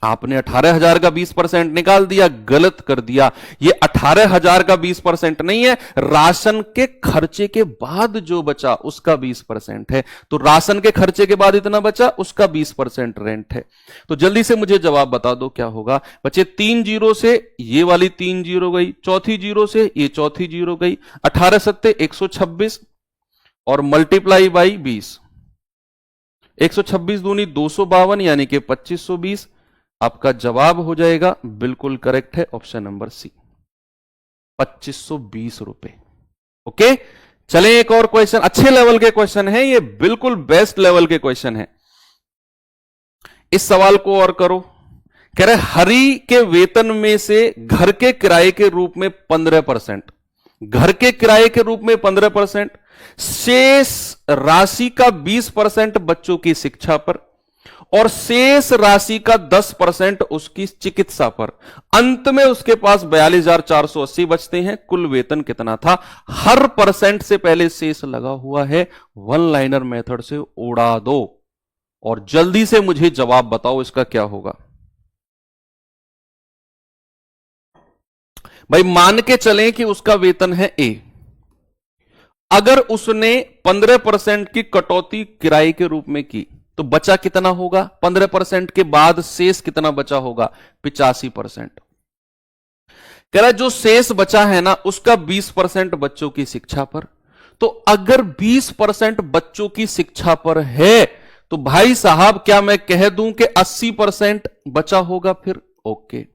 आपने 18,000 का 20% निकाल दिया, गलत कर दिया। ये 18,000 का 20% नहीं है, राशन के खर्चे के बाद जो बचा उसका 20% है। तो राशन के खर्चे के बाद इतना बचा, उसका 20% रेंट है। तो जल्दी से मुझे जवाब बता दो क्या होगा बच्चे। 3 जीरो से ये वाली 3 जीरो गई, चौथी जीरो से ये चौथी जीरो गई, 18 सत्ते 126 और मल्टीप्लाई बाई 20, 126 दूनी 252 यानी कि 2520। आपका जवाब हो जाएगा बिल्कुल करेक्ट है ऑप्शन नंबर सी, 2520 रुपए। ओके, चलें एक और क्वेश्चन, अच्छे लेवल के क्वेश्चन है ये, बिल्कुल बेस्ट लेवल के क्वेश्चन है। इस सवाल को और करो। कह रहे हरि के वेतन में से घर के किराए के रूप में 15%, घर के किराए के रूप में 15%, शेष राशि का 20% बच्चों की शिक्षा पर और शेष राशि का 10% उसकी चिकित्सा पर। अंत में उसके पास 42,480 बचते हैं। कुल वेतन कितना था? हर परसेंट से पहले शेष लगा हुआ है, वन लाइनर मेथड से उड़ा दो और जल्दी से मुझे जवाब बताओ इसका क्या होगा। भाई मान के चलें कि उसका वेतन है ए, अगर उसने 15% की कटौती किराए के रूप में की तो बचा कितना होगा? 15% के बाद शेष कितना बचा होगा? 85%। कह रहा है जो शेष बचा है ना उसका 20% बच्चों की शिक्षा पर। तो अगर 20% बच्चों की शिक्षा पर है तो भाई साहब क्या मैं कह दूं कि 80% बचा होगा फिर? ओके,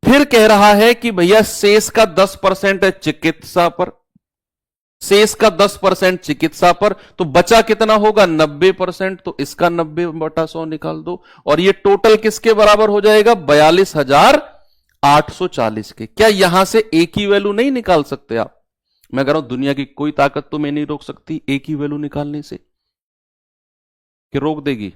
फिर कह रहा है कि भैया शेष का 10% है चिकित्सा पर, शेष का 10% चिकित्सा पर, तो बचा कितना होगा? 90%। तो इसका 90/100 निकाल दो और ये टोटल किसके बराबर हो जाएगा? 42,840 के। क्या यहां से एक ही वैल्यू नहीं निकाल सकते आप? मैं कह रहा हूं दुनिया की कोई ताकत तो मैं नहीं रोक सकती एक ही वैल्यू निकालने से, कि रोक देगी?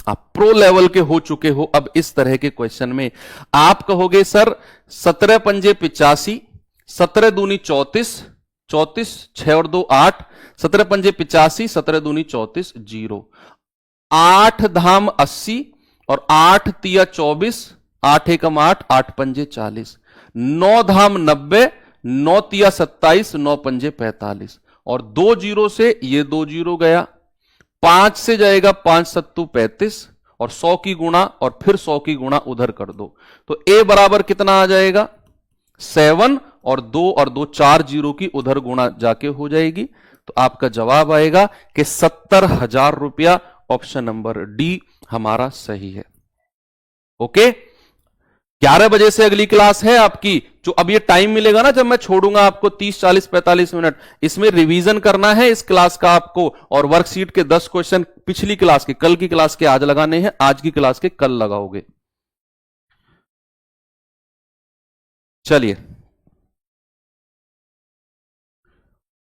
आप प्रो लेवल के हो चुके हो। अब इस तरह के क्वेश्चन में आप कहोगे सर 17 पंजे 85, 17 दूनी 34, 34 6 और 2 8, 17 पंजे 85, 17 दूनी 34 0, 8 धाम 80 और 8 तिया 24, 8 एकम 8, 8 पंजे 40, 9 धाम 90, 9 तिया 27, 9 पंजे 45 और 2 जीरो से ये 2 जीरो गया, 5 से जाएगा 5 सत्तू 35 और 100 की गुणा और फिर 100 की गुणा उधर कर दो तो ए बराबर कितना आ जाएगा? 7 और 2 4 जीरो की उधर गुणा जाके हो जाएगी। तो आपका जवाब आएगा कि 70,000 रुपया। ऑप्शन नंबर डी हमारा सही है। ओके, 11 बजे से अगली क्लास है आपकी। जो अब ये टाइम मिलेगा ना जब मैं छोड़ूंगा आपको 30 40 45 मिनट, इसमें रिवीजन करना है इस क्लास का आपको, और वर्कशीट के 10 क्वेश्चन पिछली क्लास के, कल की क्लास के आज लगाने हैं, आज की क्लास के कल लगाओगे। चलिए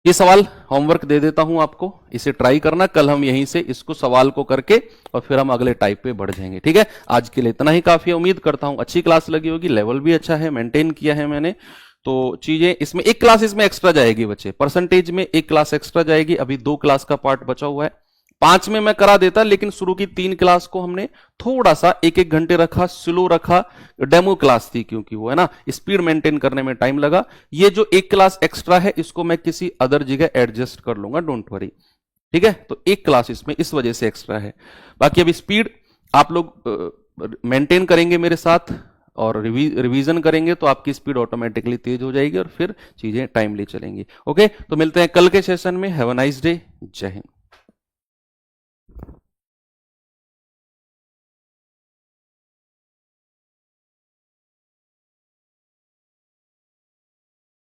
ये सवाल होमवर्क दे देता हूं आपको, इसे ट्राई करना। कल हम यहीं से इसको सवाल को करके और फिर हम अगले टाइप पे बढ़ जाएंगे। ठीक है, आज के लिए इतना ही काफी है। उम्मीद करता हूं अच्छी क्लास लगी होगी, लेवल भी अच्छा है, मेंटेन किया है मैंने। तो चीजें इसमें एक क्लास इसमें एक्स्ट्रा जाएगी बच्चे, परसेंटेज में एक क्लास एक्स्ट्रा जाएगी। अभी 2 क्लास का पार्ट बचा हुआ है, 5 में मैं करा देता, लेकिन शुरू की 3 क्लास को हमने थोड़ा सा 1-1 घंटे रखा, स्लो रखा। डेमो क्लास थी क्योंकि वो है ना, स्पीड मेंटेन करने में टाइम लगा। ये जो 1 क्लास एक्स्ट्रा है इसको मैं किसी अदर जगह एडजस्ट कर लूंगा, डोंट वरी। ठीक है, तो 1 क्लास इसमें इस वजह से एक्स्ट्रा है। बाकी अभी स्पीड आप लोग मेंटेन करेंगे मेरे साथ और रिवीजन करेंगे तो आपकी स्पीड ऑटोमेटिकली तेज हो जाएगी और फिर चीजें टाइमली चलेंगी। ओके, तो मिलते हैं कल के सेशन में। हैव अ नाइस डे, जय हिंद।